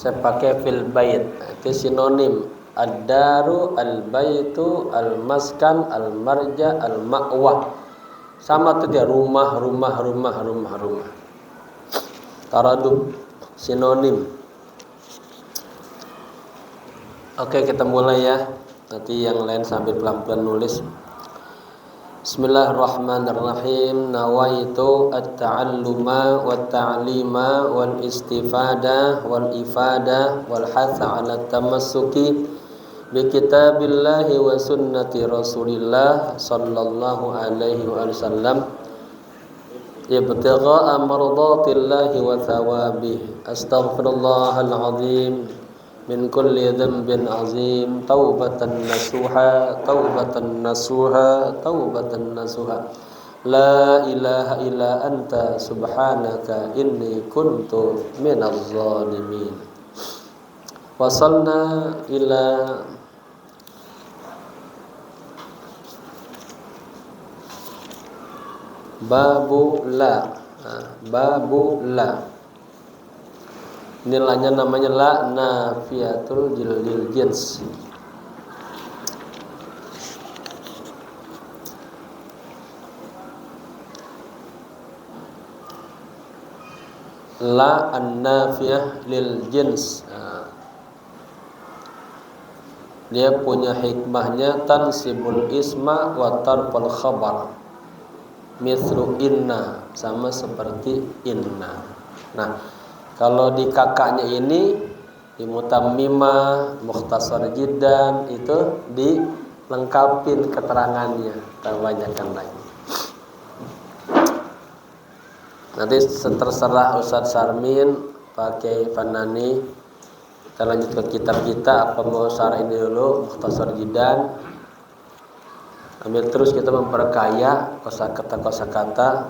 saya pakai fil bait. Itu sinonim. Ad-daru, al-baitu, al-maskan, al-marja, al-ma'wah. Sama tuh dia, rumah. Taradub, sinonim. Oke, kita mulai ya. Nanti yang lain sambil pelan-pelan nulis. Bismillahirrahmanirrahim. Nawaitu at-ta'alluma wat-ta'lima wal-istifada wal-ifada wal-hatha 'ala tamassuki bi kitabillahi wa sunnati Rasulillah sallallahu alaihi wasallam ibtigha'a mardatillahi wa thawabihi. Astaghfirullahal azim min kulli dhanbin azim, taubatan nasuha, la ilaha illa anta subhanaka inni kuntu minaz zalimin. Wasalna ila babu la. Nilainya namanya la nafiyatul lil jins. La an-nafiyah lil jins. Dia punya hikmahnya tansibul isma wa tarful khabar. Mithlu inna, sama seperti inna. Nah, kalau di kakaknya ini, di mutammimah, mukhtasar jiddan, itu dilengkapin keterangannya, tambahkan lagi. Nanti terserah Ustadz Sarmin, pakai Fanani, kita lanjut ke kitab kita. Apa mau syarah ini dulu, mukhtasar jiddan, ambil terus kita memperkaya kosakata.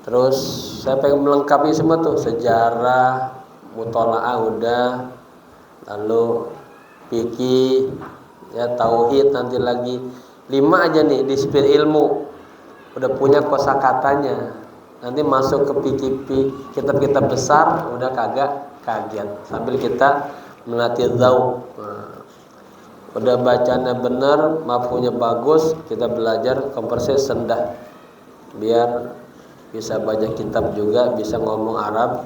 Terus saya pengen melengkapi semua tuh, sejarah, mutola'ah udah, lalu fikih, ya tauhid nanti lagi 5 aja nih, disiplin ilmu udah punya kosakatanya. Nanti masuk ke fikih kitab-kitab besar udah kagak kaget. Sambil kita melatih dzauq. Udah bacanya benar, mafhumnya bagus, kita belajar conversation dah. Biar bisa baca kitab juga, bisa ngomong Arab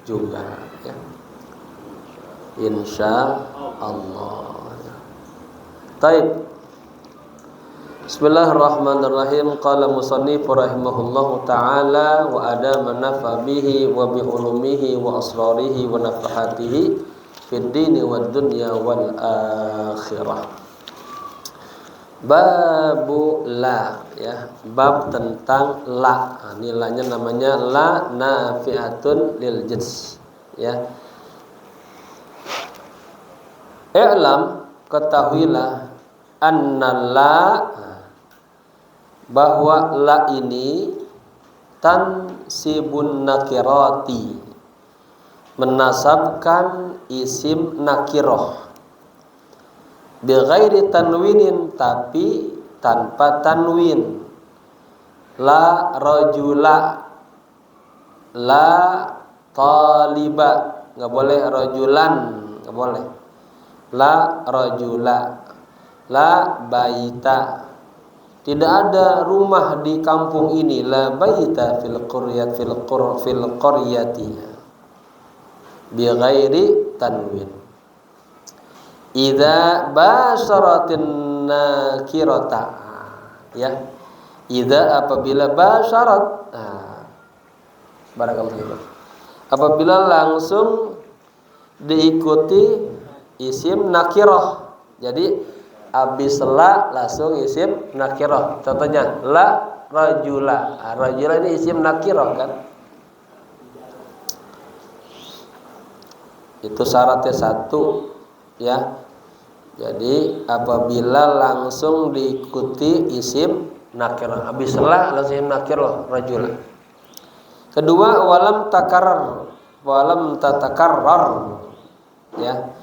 juga ya. Insya Allah. Taib. Bismillahirrahmanirrahim. Qala musannif rahimahullahu ta'ala wa adama nafa bihi wa bi ulumihi wa asrarihi wa nafahatihi fid dini wad dunya wal akhirah. Babu la, ya, bab tentang la. Nilainya namanya la nafi'atun lil jins, ya. I'lam, ketahuilah, anna la, bahwa la ini tansibun nakirati, menasabkan isim nakirah, bighairi tanwinin, tapi tanpa tanwin. La rajula, la taliba, nggak boleh rajulan, nggak boleh. La rajula, la baita, tidak ada rumah di kampung ini. La baita fil qaryati bighairi tanwin. Idza basyaratin nakirata, ya. Idza, apabila basyarat, barakallahu. Apabila langsung diikuti isim nakirah. Jadi habis la langsung isim nakirah. Contohnya la rajula. Rajula ini isim nakirah kan? Itu syaratnya satu, ya. Jadi apabila langsung diikuti isim nakirah, habis la langsung isim nakirah, rajula. Kedua, walam tatakarrar, ya.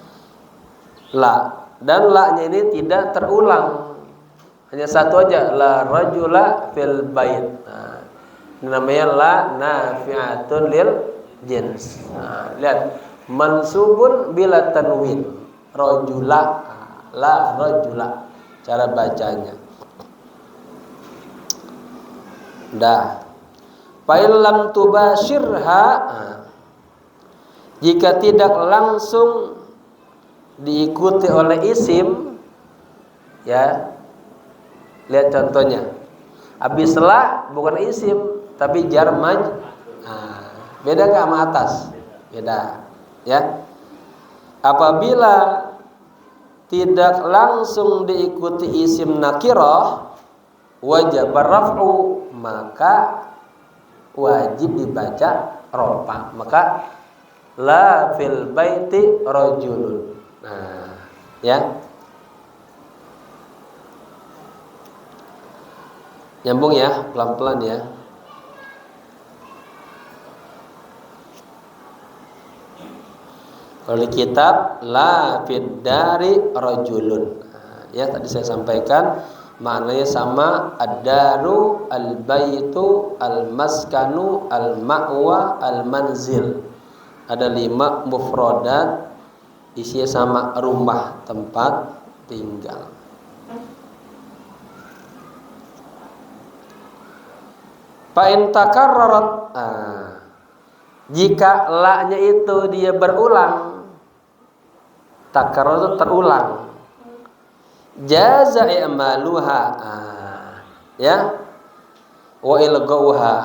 La, dan la-nya ini tidak terulang. Hanya satu aja, la rajula fil bait. Nah, ini namanya la nafi'atun lil jins. Nah, lihat, mansubun bila tanwin. Rajula, la rajula. Cara bacanya. Dah. Fa illam tubashirha, jika tidak langsung diikuti oleh isim, ya. Lihat contohnya. Abislah bukan isim tapi jar maj. Beda enggak sama atas? Beda, ya. Apabila tidak langsung diikuti isim nakirah wajib raf'u, maka wajib dibaca rofa. Maka la fil baiti rajulun. Nah, ya. Nyambung ya, pelan-pelan ya. Kalau di kitab la fid dari rajulun. Nah, ya tadi saya sampaikan maknanya sama, ad-daru, al-baitu, al-maskanu, al-ma'wa, al-manzil. Ada 5 mufradat, isinya sama, rumah, tempat tinggal. Fa in takarrarat, jika la-nya itu dia berulang, takarrar itu terulang, jaza i'maluha, ya, wa ilgauha,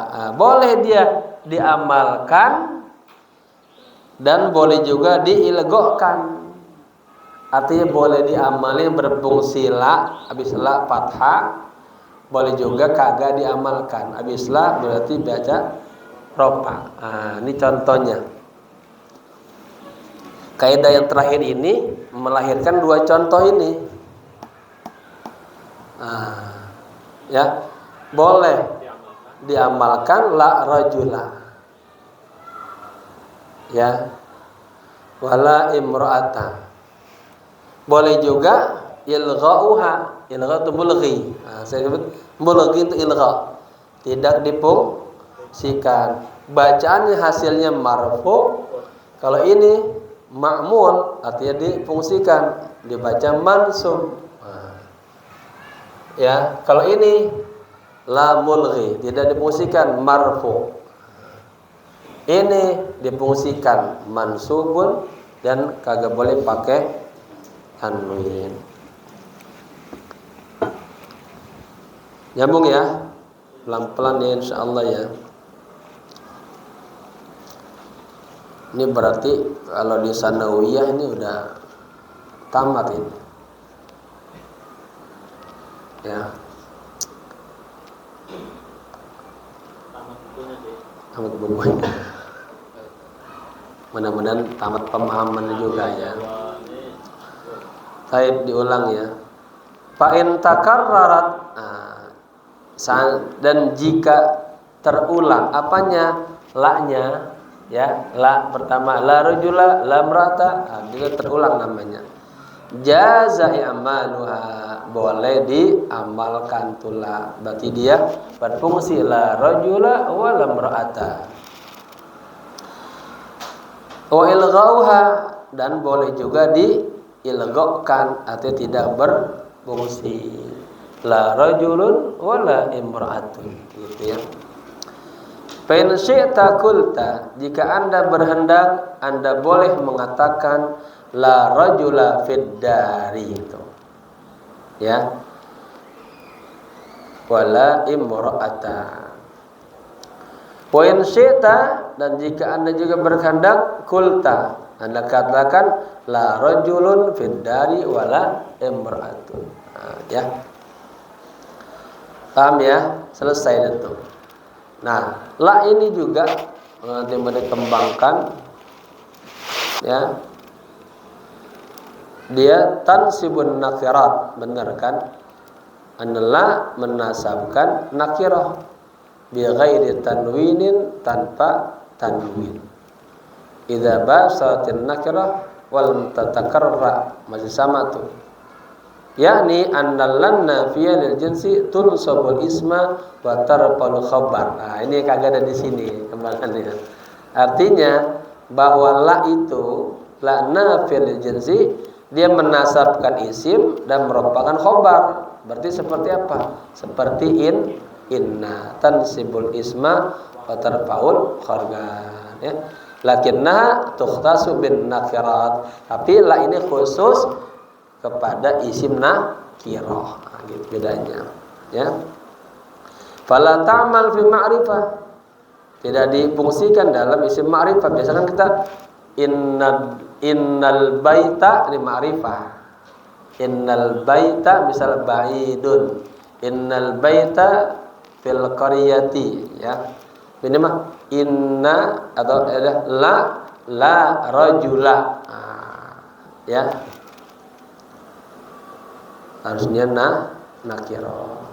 boleh dia diamalkan dan boleh juga diilgokan. Artinya boleh diamali berfungsi la, habis la fathah, boleh juga kagak diamalkan. Habis la berarti baca rofa. Ini contohnya. Kaidah yang terakhir ini melahirkan 2 contoh ini. Ya, boleh diamalkan la rajula, ya, wala imra'ata. Boleh juga ilgha'uha, ilgha itu mulghi. Saya sebut mulghi itu ilgha, tidak difungsikan. Bacaannya hasilnya marfu. Kalau ini ma'mul, artinya difungsikan, dibaca mansub. Ya, kalau ini la mulghi, tidak difungsikan, marfu. Ini difungsikan mansubun dan kagak boleh pakai tanwin. Nyambung ya, pelan-pelan ya insyaallah ya. Ini berarti kalau di sanawiyah ini udah tamat ini. Ya. Tamat bukunya. Mudah-mudahan tamat pemahaman juga ya. Baik, diulang ya. Fa in takarrarat, dan jika terulang apanya? La-nya, ya. La pertama la rajula, la imra'ata, jika terulang namanya. Jaza i'maluha, boleh diamalkan tula. Berarti dia berfungsi la rajula wa la imra'ata. Wa ilghauha, dan boleh juga diilghakan atau tidak berfungsi. La rajulun wa la imra'atun, gitu ya. Fa in syi'ta qulta, jika Anda berhendak, Anda boleh mengatakan la rajula fid dari, itu. Ya. Wala imra'ata. Wa in syi'ta, dan jika Anda juga berkehendak, qulta, Anda katakan la rajulun fid dari wala imra'atun. Ya. Paham ya? Selesai itu. Nah, la ini juga nanti dikembangkan, ya. Dia tansibun nakirat, benar kan? Anla menasabkan nakirah bi ghairi tanwinin, tanpa tanwin. Idza basatin nakirah wal tatakarra, masih sama tuh. Yakni annal nafiyah lil jinsi tunsabul isma wa tarfal khabar. Ini kagak ada di sini kembangannya. Artinya bahwa la itu la nafil jinsi, dia menasabkan isim dan merupakan khobar. Berarti seperti apa? Seperti inna tansibul isma wa tarfa'ul khargan, ya. Lakinna tukhtasu bin nakirat, tapi la ini khusus kepada isim nakirah. Nah, gitu bedanya, ya. Fala ta'mal fi ma'rifah, tidak difungsikan dalam isim ma'rifah. Biasanya kan kita innal baita di ma'rifah. Innal baita misal ba'idun, innal baita fil qaryati, ya. Ini mah inna atau ada la rajula, ya. Harusnya nakirah.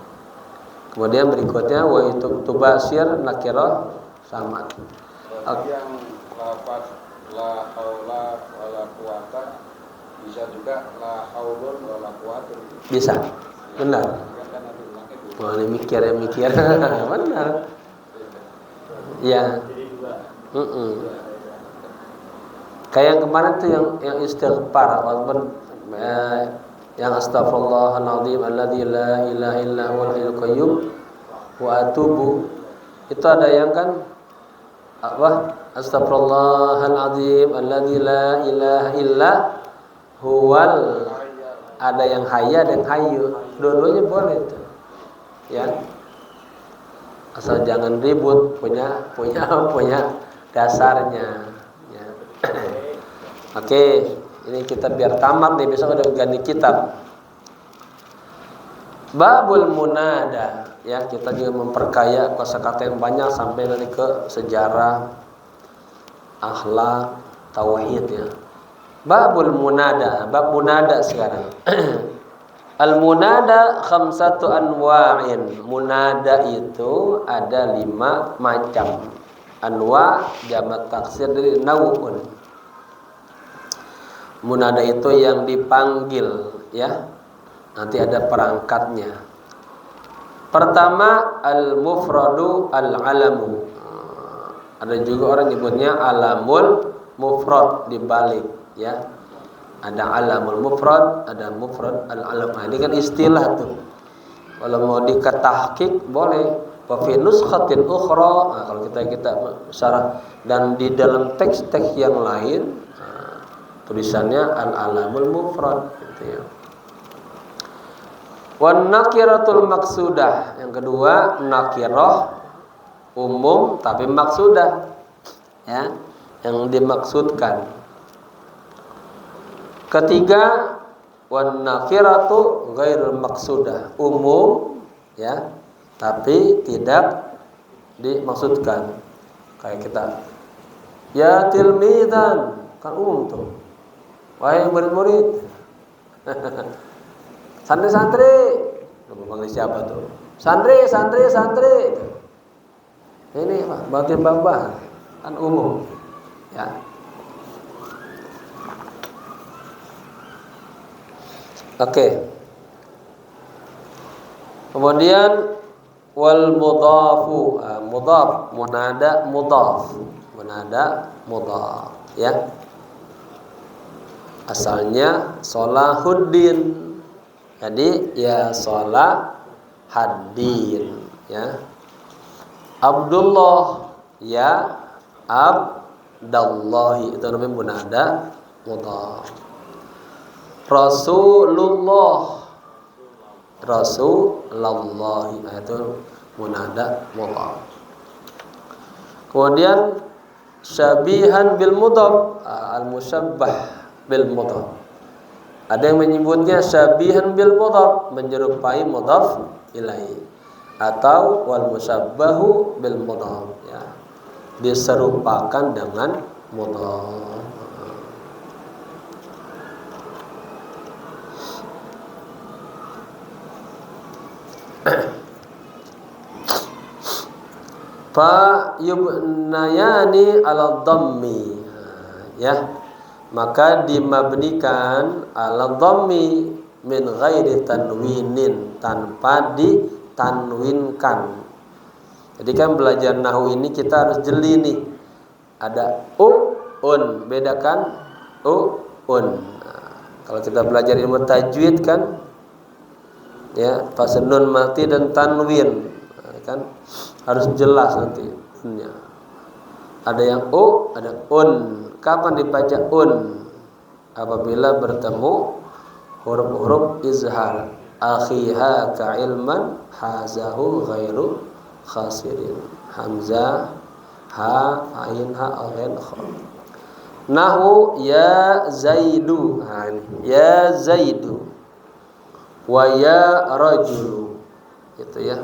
Kemudian berikutnya wa itu tubasir nakirah sama. Yang lafaz la haula wala quwata bisa juga la haulun wala quwatun. Bisa. Benar. Oh, ini mikir. Benar. Ya. Kayak yang kemarin tuh yang istighfar, walaupun yang astaghfirullahaladzim alladzi la ilaha illa huwal hayyul qayyum wa atubu, itu ada yang kan apa? Astaghfirullahaladzim alladzi la ilaha illa huwal, ada yang hayya dan hayyu, dua-duanya boleh itu, ya. Asal jangan ribut, punya dasarnya, ya. Oke, ini kita biar tamat nih, besok udah ganti kitab. Babul munada, ya, kita juga memperkaya kosakata yang banyak sampai nanti ke sejarah, akhlak, tauhid, ya. Babul munada, bab munada sekarang. Al munada khamsatu anwa'in. Munada itu ada 5 macam. Anwa jamak taksir dari nau'un. Munada itu yang dipanggil, ya. Nanti ada perangkatnya. Pertama al-mufradu al-alamu. Ada juga orang nyebutnya alamul mufrad dibalik, ya. Ada alamul mufrad, ada mufrad al-alam. Nah, ini kan istilah tuh. Kalau mau dikatahkik boleh. Wa fi nuskhatin ukhra. Nah, kalau kita syarah dan di dalam teks-teks yang lain, tulisannya al-alamul mufrad, gitu, ya. Wan nakiratul maksudah. Yang kedua, nakirah umum tapi maksudah, ya, yang dimaksudkan. Ketiga, wan nakiratu ghairul maksudah, umum, ya, tapi tidak dimaksudkan. Kayak kita ya tilmidan, kan umum tuh. Wahai murid-murid. Santri-santri. Lu panggil siapa tuh? Santri. Ini Pak, bagian bawah kan umum, ya. Oke. Kemudian wal mudhafu, mudhaf, munada mudhaf. Munada mudhaf, ya. Asalnya Salahuddin. Jadi ya Salahaddin, ya. Abdullah, ya Abdallahi, itu namanya munada mudhaf. Rasulullah, itu munada mudhaf. Kemudian syabihan bil mudhaf, al-musyabbah bil mudhaf. Ada yang menyebutnya syabihan bil mudhaf, menyerupai mudhaf ilaih, atau wal musyabbahu bil mudhaf, ya, diserupakan dengan mudhaf. Fa yubnayani ala dhammi, ya, maka dimabnikan ala dhammi min ghairi tanwinin, tanpa ditanwinkan. Jadi kan belajar nahwu ini kita harus jeli nih. Ada u, un, bedakan un. Nah, kalau kita belajar ilmu tajwid kan, ya pas nun mati dan tanwin, kan harus jelas nanti unnya. Ada yang ada un. Kapan dibaca un? Apabila bertemu huruf-huruf izhar. Akhiha ka ilman hazahu ghairu khasirin. Hamzah, ha, ain, ha, ghain, kha. Nahu ya Zaidu. Ya Zaidu. Wa ya rajulu. Gitu ya.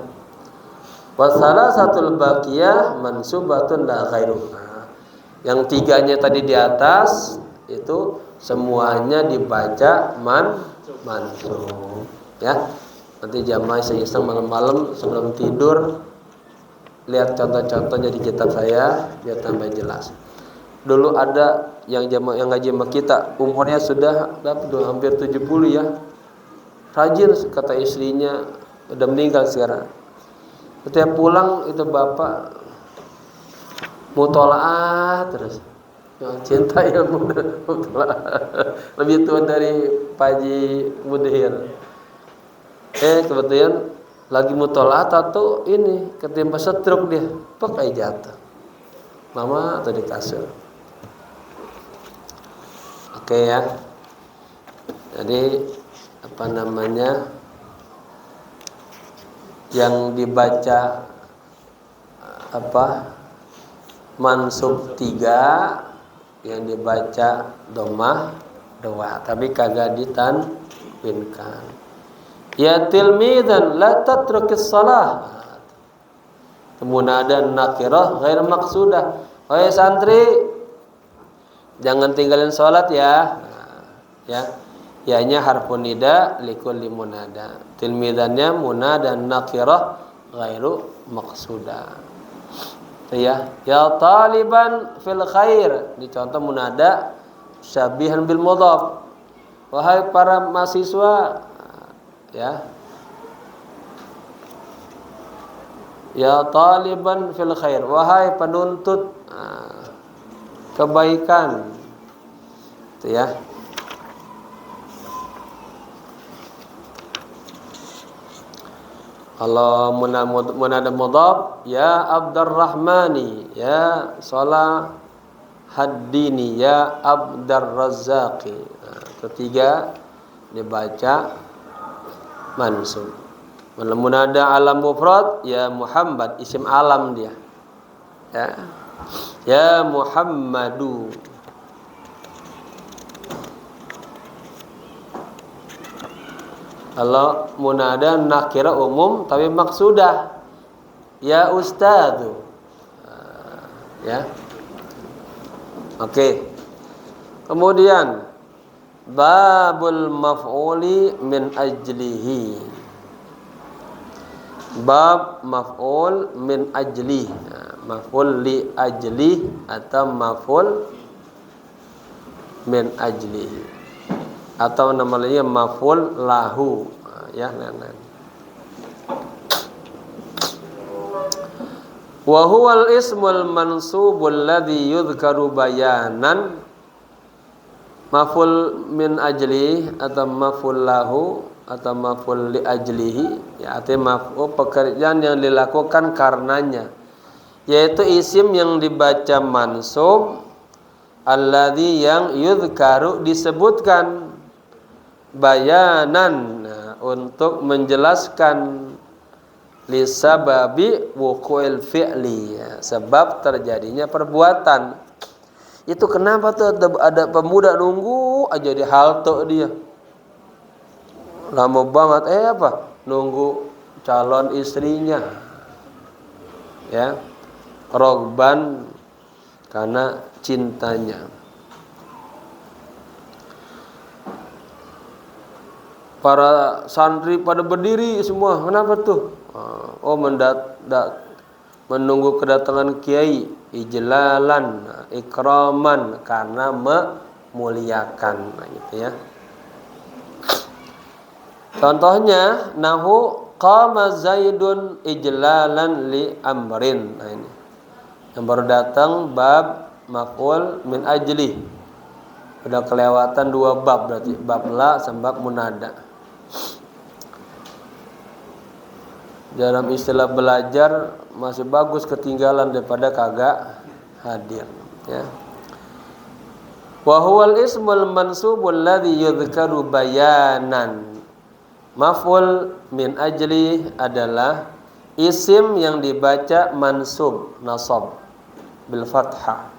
Wa salasatul baqiyah mansubatun la ghairu. Yang tiganya tadi di atas itu semuanya dibaca mansub. Ya. Nanti jamaah iseng malam-malam sebelum tidur lihat contoh-contohnya di kitab saya biar tambah jelas. Dulu ada yang jamaah yang ngaji sama kita umurnya sudah hampir 70 ya. Rajin kata istrinya, udah meninggal sekarang. Setiap pulang itu bapak mutolaah terus. Cinta ilmu lebih tua dari Pak Haji Mudhir. Kebetulan lagi mutolaah atau ini ketimpa stroke dia, pakai jatuh. Mama atau di kasur. Oke ya. Jadi apa namanya? Yang dibaca mansub 3, yang dibaca domah 2, tapi kagak ditanwinkan. Ya tilmidan la tatrukis shalah. Munada nakirah ghair maqsudah. Wahai santri, jangan tinggalin salat ya. Ya. Ya-nya harfun nida likulli munada. Tilmidannya munada nakirah ghairu maqsudah. Ya, ya taliban fil khair. Di contoh munada syabihan bil mudhaf. Wahai para mahasiswa, ya. Ya taliban fil khair. Wahai penuntut kebaikan. Itu ya. Kalau munada mudhaf ya Abdurrahmani, ya Salah Haddini, ya Abdur Razzaqi. Ketiga dibaca mansub. Munada alam mufrad ya Muhammad, isim alam dia. Ya. Ya Muhammadu. Kalau munada nakira umum tapi maksudah ya ustadzu. Ya. Oke. Kemudian babul maf'uli min ajlihi. Bab maf'ul min ajli. Maf'ul li ajli atau maf'ul min ajlihi. Atau namanya maf'ul lahu, ya. Wa huwal ismul mansubul ladzi yudhkaru bayanan. Maf'ul min ajli atau maf'ul lahu atau maf'ul li ajlihi, ya artinya maf'ul pekerjaan yang dilakukan karenanya, yaitu isim yang dibaca mansub alladzi yang yudhkaru disebutkan bayanan, untuk menjelaskan lisababi wuqu'il fi'li, ya, sebab terjadinya perbuatan. Itu kenapa tuh ada pemuda nunggu aja di halte dia. Lama banget nunggu calon istrinya. Ya. Rogban karena cintanya. Para santri pada berdiri semua. Kenapa tuh? Menunggu kedatangan kiai, ijlalan, ikraman, karena memuliakan, gitu ya. Contohnya nahu qama Zaidun ijlalan li amrin. Nah ini. Yang baru datang bab maf'ul min ajli. Udah kelewatan 2 bab berarti, bab la sama bab munada. Dalam istilah belajar masih bagus ketinggalan daripada kagak hadir, ya. Wa huwal ismul mansubul ladzi yudhkaru bayanan. Maf'ul min ajli adalah isim yang dibaca mansub, nasab bil fathah.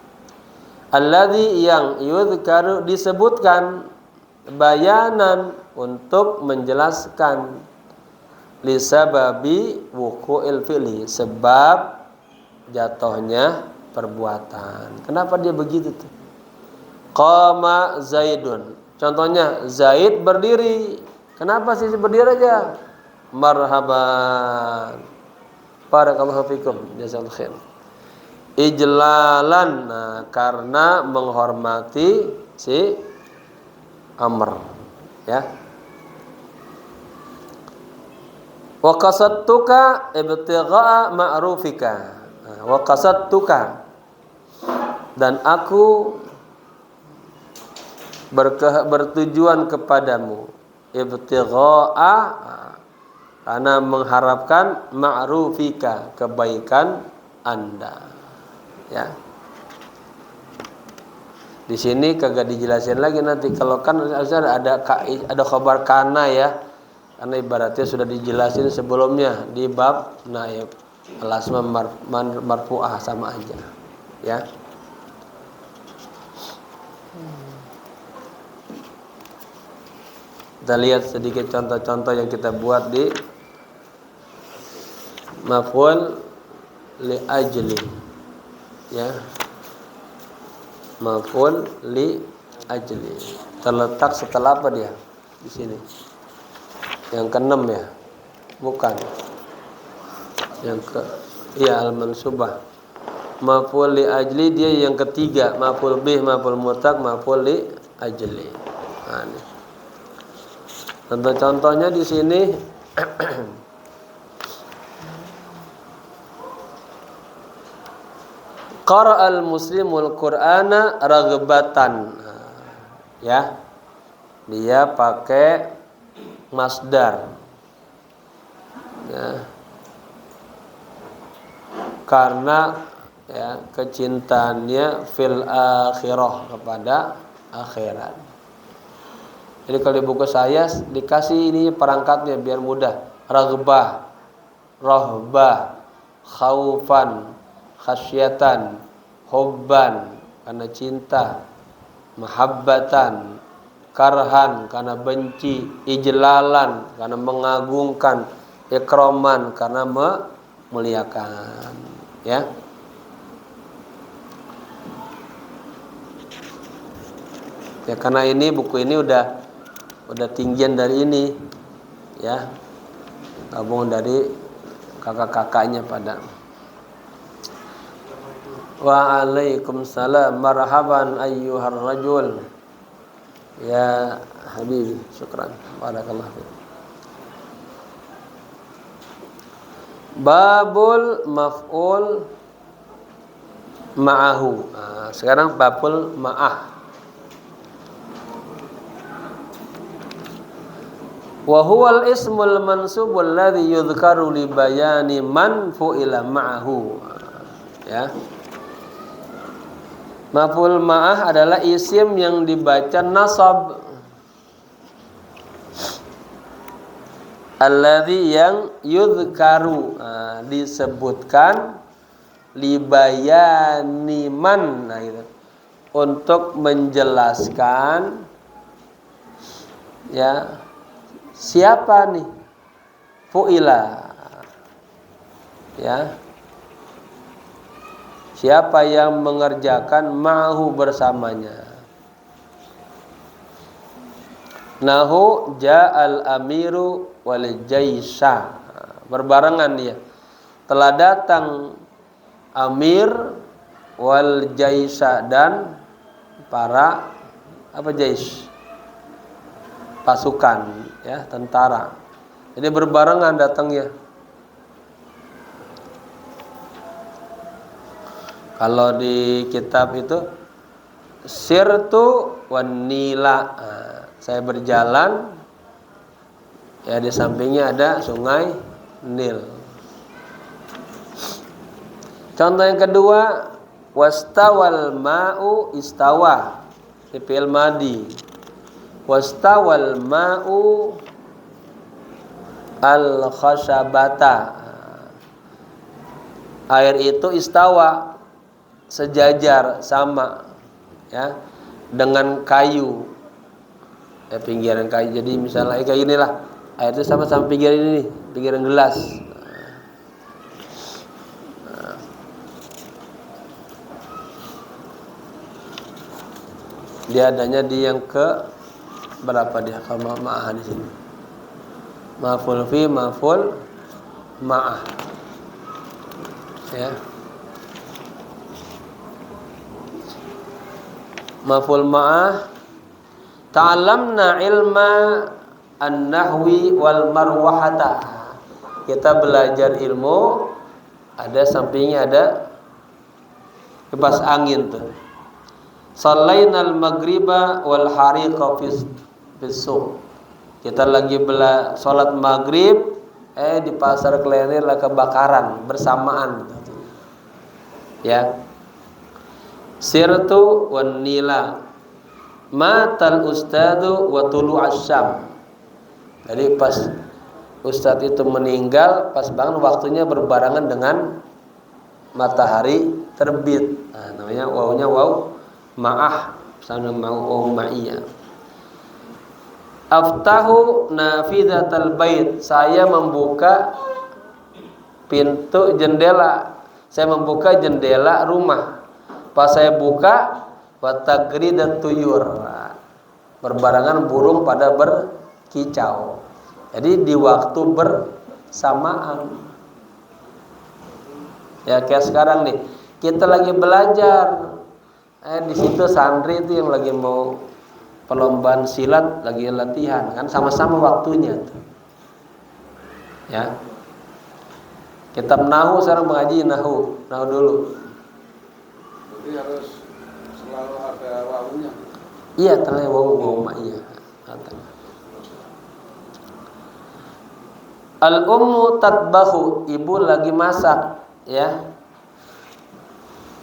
Alladzi yang yudhkaru disebutkan bayanan untuk menjelaskan lisababi wuqu'il fi'li, sebab jatuhnya perbuatan. Kenapa dia begitu tuh? Qama Zaidun. Contohnya Zaid berdiri. Kenapa sih berdiri aja? Marhaban. Barakallahu fikum. Jazakallahu khair. Ijlalan, nah, karena menghormati si Amr, ya. Wa qasadtuka ibtigha'a ma'rufika. Wa qasadtuka, dan aku bertujuan kepadamu, ibtigha'a, karena mengharapkan ma'rufika, kebaikan Anda, ya. Di sini kagak dijelasin lagi nanti, kalau kan ada khabar kana, ya. Karena ibaratnya sudah dijelasin sebelumnya di bab naib, al-asma marfu'ah sama aja, ya. Kita lihat sedikit contoh-contoh yang kita buat di maf'ul li ajli, ya. Maf'ul li ajli terletak setelah apa dia di sini? Yang ke-6, ya? Bukan. Al-mansubah. Maf'ul li ajli dia yang ketiga, maf'ul bih, maf'ul mutlaq, maf'ul li ajli. Nah, ini. Contoh-contohnya di sini qara'al muslimul qur'ana raghbatan. Ya. Dia pakai masdar, ya, karena, ya, kecintaannya fil akhirah, kepada akhirat. Jadi kalau di buku saya dikasih ini perangkatnya biar mudah. Raghbah, rahbah, khaufan, khasyatan, hubban karena cinta, mahabbatan, karhan karena benci, ijlalan karena mengagungkan, ikroman karena memuliakan, ya. Ya, karena ini buku ini udah tinggian dari ini, ya, gabung dari kakak-kakaknya pada. Waalaikumsalam, marhaban ayyuhar rajul. Ya habibi, syukran. Barakallahu fiik. Babul maf'ul ma'ahu. Nah, sekarang babul ma'ah. Wa huwal ismul mansubul ladzi yudhkaru li bayani man fu'ila ma'ahu. Ya. Maf'ul ma'ah adalah isim yang dibaca nasab, alladzi yang yudhkaru, disebutkan, libayani man, nah, gitu, untuk menjelaskan, ya, siapa nih fu'ila, ya, siapa yang mengerjakan ma'hu bersamanya. Nahu ja'al amiru wal jaisha, berbarengan dia. Telah datang amir wal jaisha, dan para apa, jais, pasukan, ya, tentara. Jadi berbarengan datangnya. Kalau di kitab itu sirtu wan nila. Nah, saya berjalan, ya di sampingnya ada sungai Nil. Contoh yang kedua, wastawal ma'u istawa. Di fi'il madi. Wastawal ma'u al khashabata. Air itu istawa, sejajar, sama, ya, dengan kayu, ya, pinggiran kayu. Jadi misalnya kayak inilah, air itu sama pinggiran ini, pinggiran gelas. Dia adanya di yang ke berapa dia kalau ma'ah di sini? Maful fi, maful ma'ah. Ya. Maful ma'ah, ta'allamna ilma an-nahwi wal marwahata. Kita belajar ilmu, ada sampingnya ada kipas angin tuh. Shallainal maghriba wal hariqa fis suq. Kita lagi salat maghrib, di pasar Klener lah kebakaran bersamaan gitu. Ya. Sirtu wan nila. Matal ustadu wa tulu asyam. Jadi pas ustadz itu meninggal, pas banget waktunya berbarengan dengan matahari terbit. Nah, namanya wawunya waw ma'ah, sama waw ma'iyah. Aftahu nafidatal bait. Saya membuka pintu jendela. Saya membuka jendela rumah. Pas saya buka, watagridat tuyur. Berbarengan burung pada berkicau. Jadi di waktu bersamaan. Ya kayak sekarang nih, kita lagi belajar. Di situ santri itu yang lagi mau perlombaan silat, lagi latihan, kan sama-sama waktunya tuh. Ya. Kitab nahu sekarang mengaji nahu dulu. Jadi harus selalu ada wawunya. Iya, ternyata wawu ma'iyah. Al-ummu tatbahu, ibu lagi masak, ya.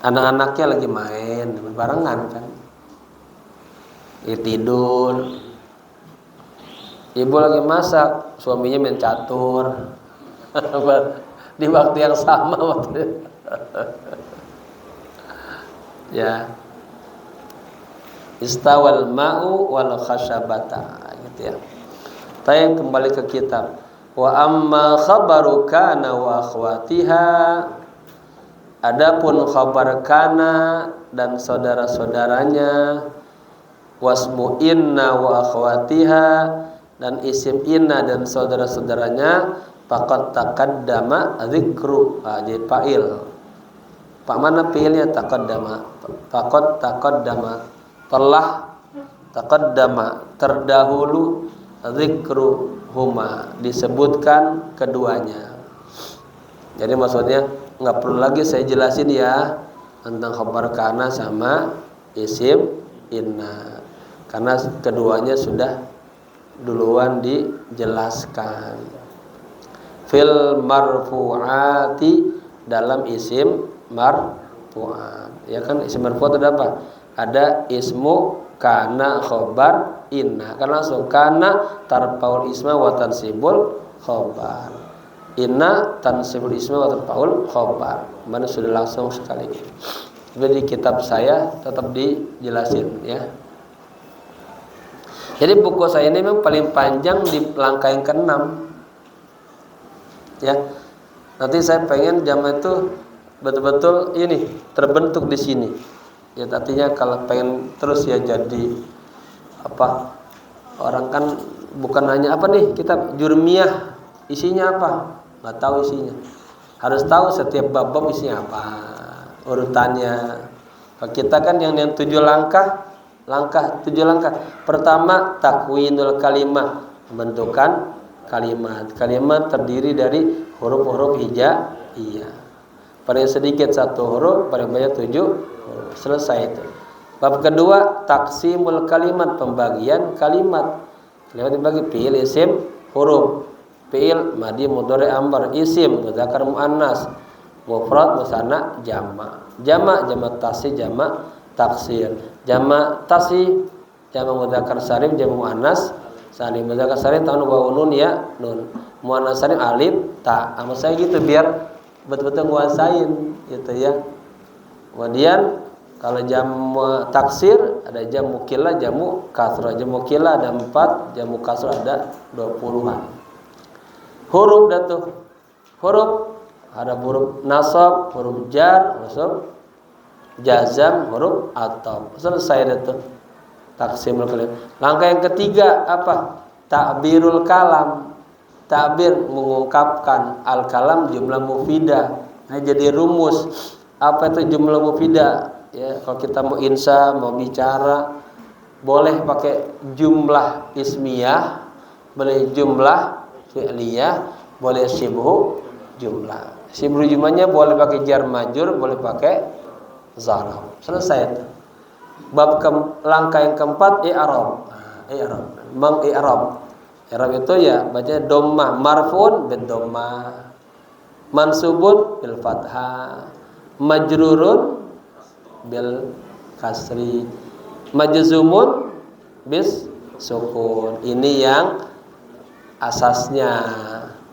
Anak-anaknya lagi main barengan kan. Tidur. Ibu lagi masak, suaminya main catur. Di waktu yang sama waktu. Ya. Istawal ma'u wal khashabata, gitu ya. Kita kembali ke kitab. Wa amma khabaru kana wa akhwatiha. Adapun khabar kana dan saudara-saudaranya, wasmu inna wa akhwatiha, dan isim inna dan saudara-saudaranya, faqad taqaddama dzikru. Jadi fa'il. Pak mana fi'ilnya? Taqaddama. Faqad taqaddama, telah taqaddama, terdahulu, dzikru huma, disebutkan keduanya. Jadi maksudnya nggak perlu lagi saya jelasin ya tentang khabar kana sama isim inna, karena keduanya sudah duluan dijelaskan. Fil marfu'ati, dalam isim marfu'at. Ya kan, isim marfu'at ada apa? Ada ismu kana khabar inna. Kan langsung kana tarfaul isma wa tansibul khabar. Inna tansibul isma wa tarfaul khabar. Mana sudah langsung sekali. Jadi di kitab saya tetap dijelasin ya. Jadi buku saya ini memang paling panjang di langkah yang ke-6. Ya. Nanti saya pengen jam itu betul-betul ini terbentuk di sini. Ya artinya kalau pengen terus ya jadi apa? Orang kan bukan hanya apa nih kitab jurmiyah isinya apa? Nggak tahu isinya. Harus tahu setiap bab isinya apa, urutannya. Kita kan yang 7 langkah. 7 langkah. Pertama, takwinul kalimah, pembentukan kalimat. Kalimat terdiri dari huruf-huruf hijaiyah. paling sedikit 1 huruf, paling banyak 7 huruf. Selesai itu. Bab kedua, taksimul kalimat, pembagian kalimat. Kalimat dibagi fi'il, isim, huruf. Fi'il madhi, mudhari, amr, isim mudzakar, muannas, mufrad, musanna, jama'. Jama' tasih, jama' taksir. Jama' tasih, jama' mudzakar salim, jama' muannas salim. Mudzakar salim tanun wawu nun ya nun. Muannas salim alif ta. Sama saya gitu biar betul-betul nguasain gitu ya. Kemudian kalau jamu taksir ada jamu kila, jamu kasrah. Jamu kila ada 4, jamu kasrah ada 20-an. Huruf dah tuh. Huruf ada huruf nasab, huruf jar, huruf jazam, huruf ataf. Selesai dah tuh. Taksimul kalam. Langkah yang ketiga apa? Ta'birul kalam. Ta'bir mengungkapkan al-kalam jumlah mufidah. Nah, jadi rumus. Apa itu jumlah mufidah? Ya, kalau kita mau insya, mau bicara, boleh pakai jumlah ismiyah, boleh jumlah fi'liyah, boleh sibhu jumlah. Sibhu jumlahnya boleh pakai jar majur, boleh pakai zarf. Selesai itu. Langkah yang keempat i'rab. I'rab. Meng-i'rab. I'rab itu ya baca dhammah, marfu'un bid dhammah, mansubun bil fathah, majrurun bil kasri, majzumun bis sukun. Ini yang asasnya.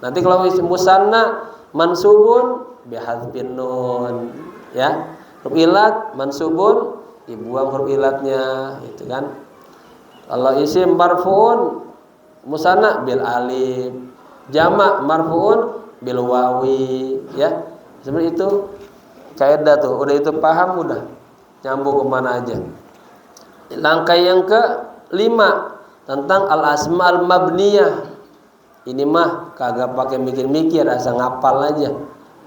Nanti kalau musanna mansubun bi hadzfin nun ya. Huruf ilat mansubun dibuang huruf ilatnya itu kan. Kalau isim marfuun musanna bil alif, jamak marfuun bil wawi ya. Seperti itu kaidah tuh. Udah itu paham udah. Nyambung kemana aja. Langkah yang kelima tentang al-asma al-mabniyah. Ini mah kagak pakai mikir-mikir, asal ngapal aja,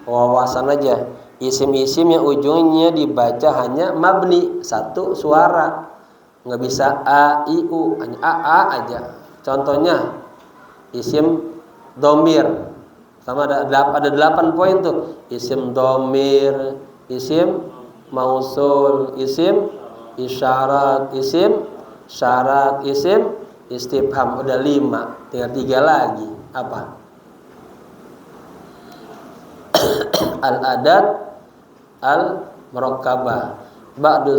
wawasan aja. Isim-isim yang ujungnya dibaca hanya mabni, satu suara, nggak bisa a, i, u, hanya a aja. Contohnya isim domir, sama ada 8 poin tuh. Isim domir, isim mausul, isim isyarat, isim syarat, isim istifham. Udah 5, tinggal 3 lagi. Apa? Al-adat al-murakkabah, ba'du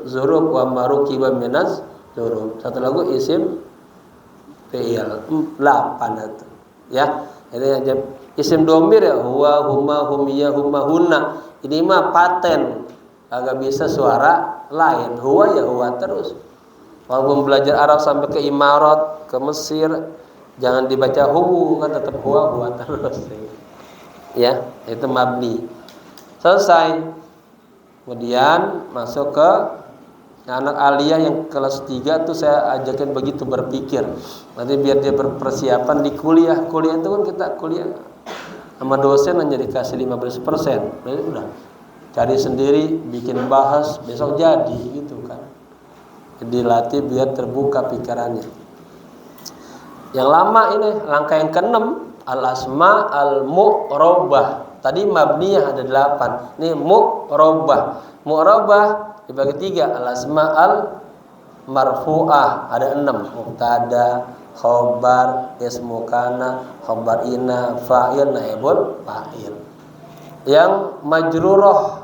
zurub wa marukiba minaz zurub. Satu lagu isim fi'il 8 itu ya. Ini isim domir ya, huwa, huma, humiyah, huma, hunna. Ini mah paten, agak bisa suara lain. Huwa ya huwa terus. Walaupun belajar Arab sampai ke Imarat, ke Mesir, jangan dibaca hu, kan tetap huwa terus. Ya, itu mabni. Selesai. Kemudian masuk ke anak aliyah yang kelas 3 tuh saya ajakin begitu berpikir. Nanti biar dia berpersiapan di kuliah. Kuliah itu kan kita kuliah sama dosen hanya dikasih 15%. Berarti udah cari sendiri, bikin bahas, besok jadi gitu kan. Dilatih biar terbuka pikirannya. Yang lama ini langkah yang ke-6 al-asma al-mu'rabah. Tadi mabniyah ada 8. Ini mu'rabah. Mu'rabah dibagi 3. Al-asma al-marfu'ah ada 6. Mubtada, khobar, ismu kana, khobar ina, fa'il, naibul fa'il. Yang majrurah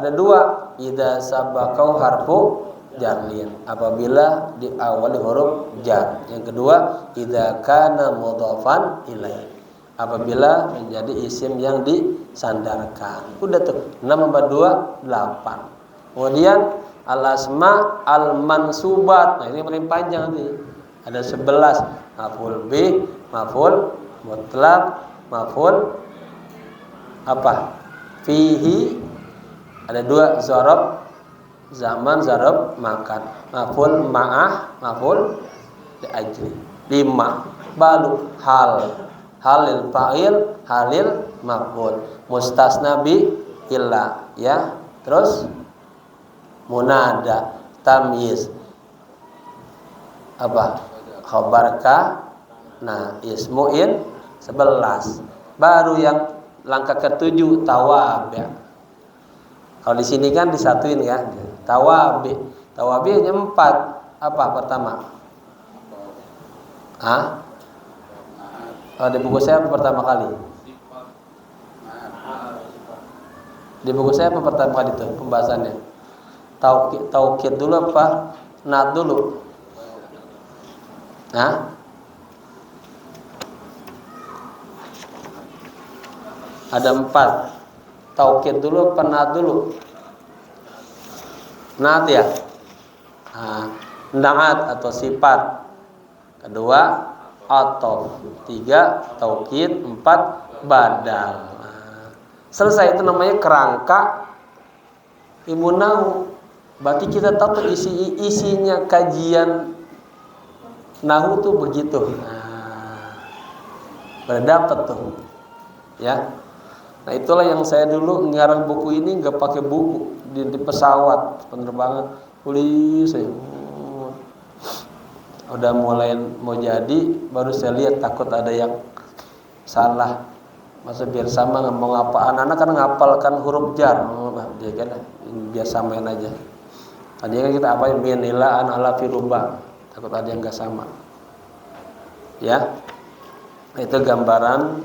ada 2. Idza sabaqau harfu jarlin, apabila diawali huruf jar. Yang kedua, idza kana mudhafan ilaih, apabila menjadi isim yang disandarkan. Udah tuh 6 tambah 2 8. Kemudian al-asma al-mansubat. Nah, ini paling panjang nih. Ada 11. Maf'ul bih, maf'ul mutlaq, maf'ul apa? Fihi. Ada 2 zarab zaman, zarab makan, maf'ul ma'ah, maf'ul li'ajli. 5 balu hal, halil fa'il, halil maf'ul, mustasna bi illa ya. Terus munada, tamyiz, apa? Khabar ka, nah ismu'in 11. Baru yang langkah ke-7 tawabi. Kalau di sini kan disatuin ya. Tawabi. Tawabi hanya 4. Apa pertama? Oh, di buku saya pertama kali. Di buku saya pertama kali itu pembahasannya. Taukid dulu apa? Naat dulu. Ada 4. Taukid dulu apa naat dulu? Naat ya. Naat atau sifat. Kedua atau 3 taukid, 4 badal. Selesai, itu namanya kerangka ilmu nahu. Berarti kita tahu isinya kajian nahu tuh begitu. Berdapat tuh. Ya. Nah, itulah yang saya dulu ngarang buku ini nggak pakai buku di pesawat penerbangan, tulis saya. Udah mulai mau jadi, baru saya lihat takut ada yang salah. Masa biar sama ngomong apa, anak-anak kan ngapalkan huruf jar, dia kan biar samain aja. Tadi kan kita apain binilaan ala firubah, takut ada yang nggak sama. Ya, itu gambaran.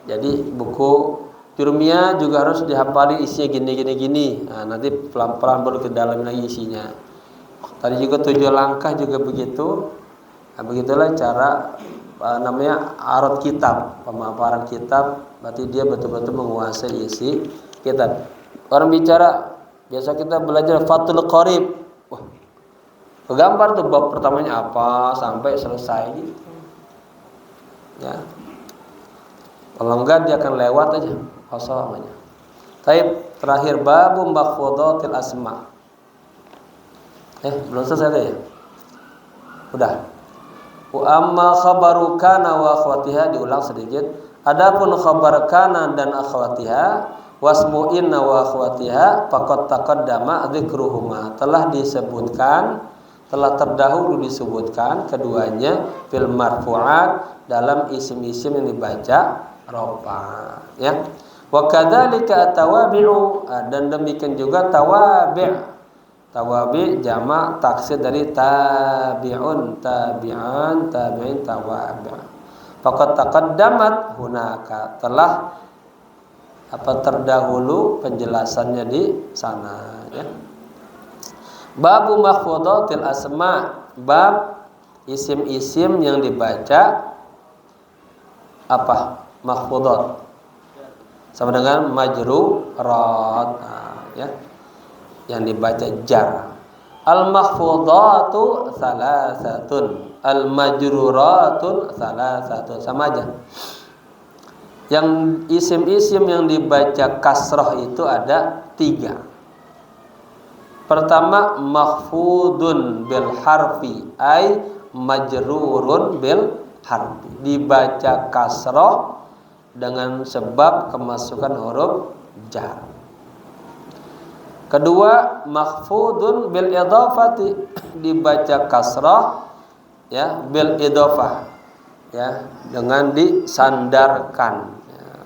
Jadi buku Jurumiyah juga harus dihafali isinya gini. Nah, nanti pelan-pelan baru ke dalam lagi isinya. Tadi juga 7 langkah juga begitu. Nah, begitulah cara namanya arad kitab, pemaparan kitab. Berarti dia betul-betul menguasai isi kitab. Orang bicara biasa kita belajar Fathul Qorib. Wah, kegambar tuh bab pertamanya apa sampai selesai gitu. Ya. Kalau enggak dia akan lewat aja kosongnya. Taib, terakhir babu makhfudhatil asma. Belum selesai deh ya? Udah. Wa amma khabaru kana wa akhwatiha, diulang sedikit. Adapun khabar kana dan akhwatiha, wasmu inna wa akhwatiha faqad taqaddama dzikruhuma. Telah terdahulu disebutkan keduanya fil marfu'at, dalam isim-isim yang dibaca rafa, ya. Wa kadzalika tawabi'u, dan demikian juga tawabi'. Tawabi jamak taksir dari tabi'un, tabi'an, tabi'in, tawabi'. Faqad taqaddamat hunaka, telah terdahulu penjelasannya di sana, ya. Babu makhfudhatil asma, bab isim-isim yang dibaca makhfudhat sama dengan majrurat, ya, yang dibaca jar. Al makhfudhatu salasatun, al majruratun salasatun, sama aja. Yang isim-isim yang dibaca kasrah itu ada 3. Pertama makhfudun bil harfi, ay majrurun bil harfi, dibaca kasrah dengan sebab kemasukan huruf jar. Kedua makhfudun bil idhafati, dibaca kasrah ya bil idhafah, ya, dengan disandarkan, ya.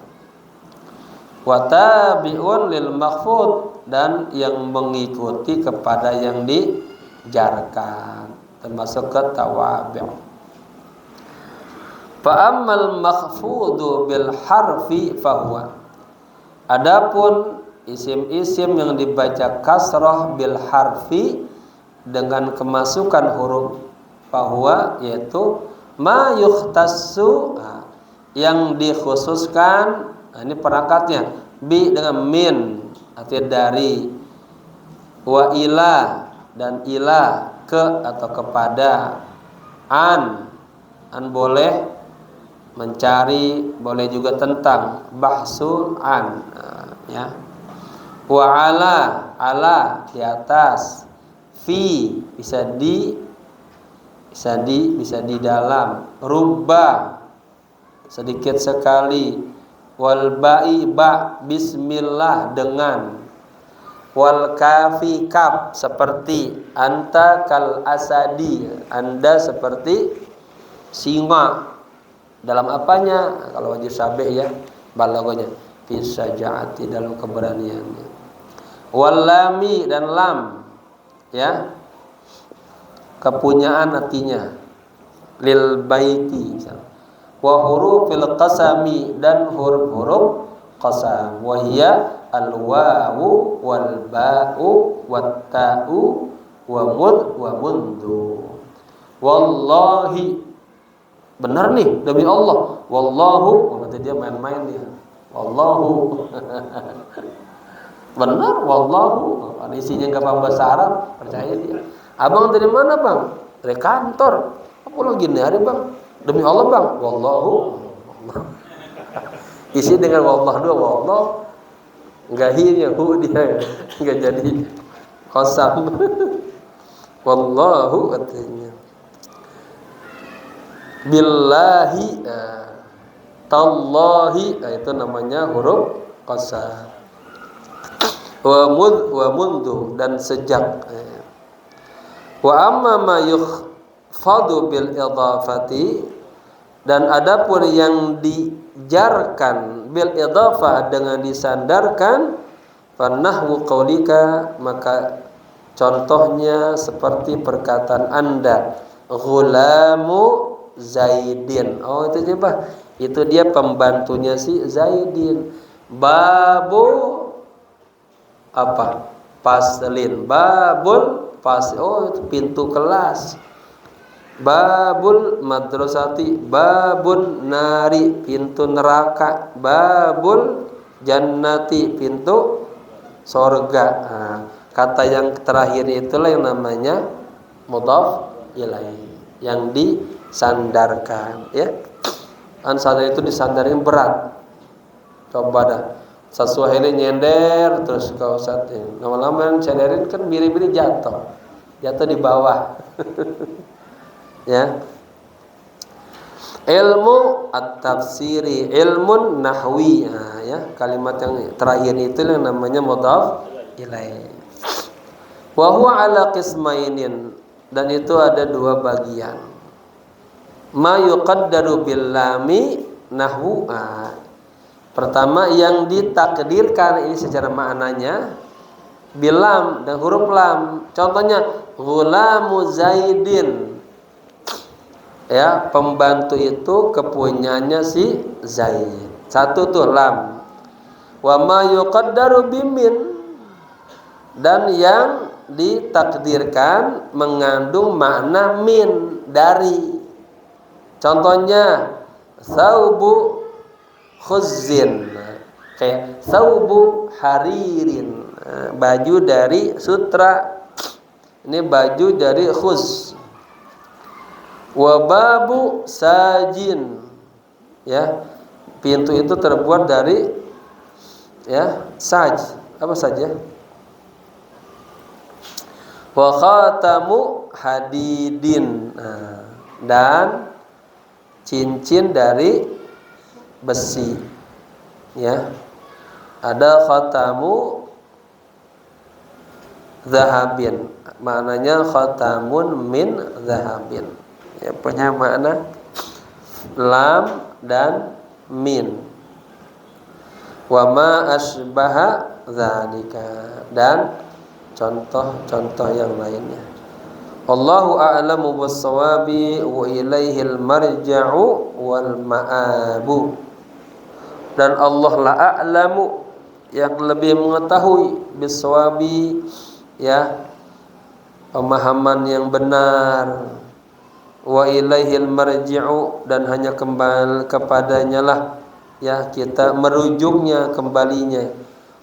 Wa tabi'un lil makhfud, dan yang mengikuti kepada yang dijarkan, termasuk ke tawabi'. Fa ammal makhfudu bil harfi fahuwa, adapun isim-isim yang dibaca kasrah bil harfi dengan kemasukan huruf fahuwa, yaitu ma yukhtassu, yang dikhususkan. Ini perangkatnya bi dengan min, artinya dari, wa ila dan ila, ke atau kepada, an boleh mencari, boleh juga tentang, bahsul an, ya. Wa ala di atas, fi bisa di dalam, rubba sedikit sekali, wal ba'i ba bismillah dengan, wal kafi kaf seperti, anta kal asadi, anda seperti singa. Dalam apanya? Kalau wajib syabih ya balaghanya, fi syaja'ati dalam keberaniannya. Wal lami dan lam, ya, kepunyaan artinya, lil baiti misalnya. Wa hurufil qasami dan huruf-huruf qasam, wa hiya al wawu wal ba'u wat ta'u wa mud wa mundu. Wallahi, benar nih demi Allah. Wallahu, berarti dia main-main dia. Wallahu. Benar, wallahu. Ada isinya enggak paham bahasa Arab, percaya dia. Abang dari mana, Bang? Dari kantor. Apa lagi nih hari, Bang? Demi Allah, Bang. Wallahu. Isi dengan wallah dua, wallah. Enggak hinya hu dia. Enggak jadi qasam. Wallahu artinya. Billahi, tallahi, itu namanya huruf qasam. Wa mundu dan sejak. Wa amma ma yukhfadu bil idhafati, dan adapun yang dijarkan bil idhafah dengan disandarkan, fanahwu qaulika, maka contohnya seperti perkataan Anda, ghulamu Zaidin. Oh itu coba, itu dia pembantunya si Zaidin. Babu apa? Paslin. Babul pas. Oh itu pintu kelas. Babul madrasati, babun nari, pintu neraka, babul jannati, pintu surga. Nah, kata yang terakhir itulah yang namanya mudhaf ilaih, yang disandarkan, ya. Kan sandar itu disandarin berat. Coba dah. Sesuai nyender terus kau satin. Lama-lama cenderin kan biri-biri jatuh di bawah. Ya. Ilmu at-tafsiri, ilmun nahwi. Nah, ya, kalimat yang terakhir itu yang namanya mudhaf ilaih. Wa huwa ala qismainin, dan itu ada dua bagian. Ma yuqaddaru bil lami nahwu. Pertama yang ditakdirkan ini secara maknanya bilam dan huruf lam. Contohnya ghulamu Zaidin. Ya, pembantu itu kepunyanya si Zaid. Satu tuh lam. Wa ma yuqaddaru bimin, dan yang ditakdirkan mengandung makna min, dari. Contohnya saubu khuzzin, kayak saubu haririn, baju dari sutra. Ini baju dari khuz. Wababu sajin, ya, pintu itu terbuat dari, ya, saj. Apa saja? Wa khatamu hadidin, dan cincin dari besi, ya. Ada khatamu zahabin, maknanya khatamun min zahabin, ya, punya makna lam dan min. Wa ma asbaha dzalika, dan contoh-contoh yang lainnya. Allahu a'lamu bis-shawabi wa ilaihil marja'u wal ma'abu. Dan Allah la a'lamu, yang lebih mengetahui, bis-shawabi, ya, pemahaman yang benar. Wa ilaihil marji'u, dan hanya kembali kepadanya lah, ya, kita merujuknya, kembalinya.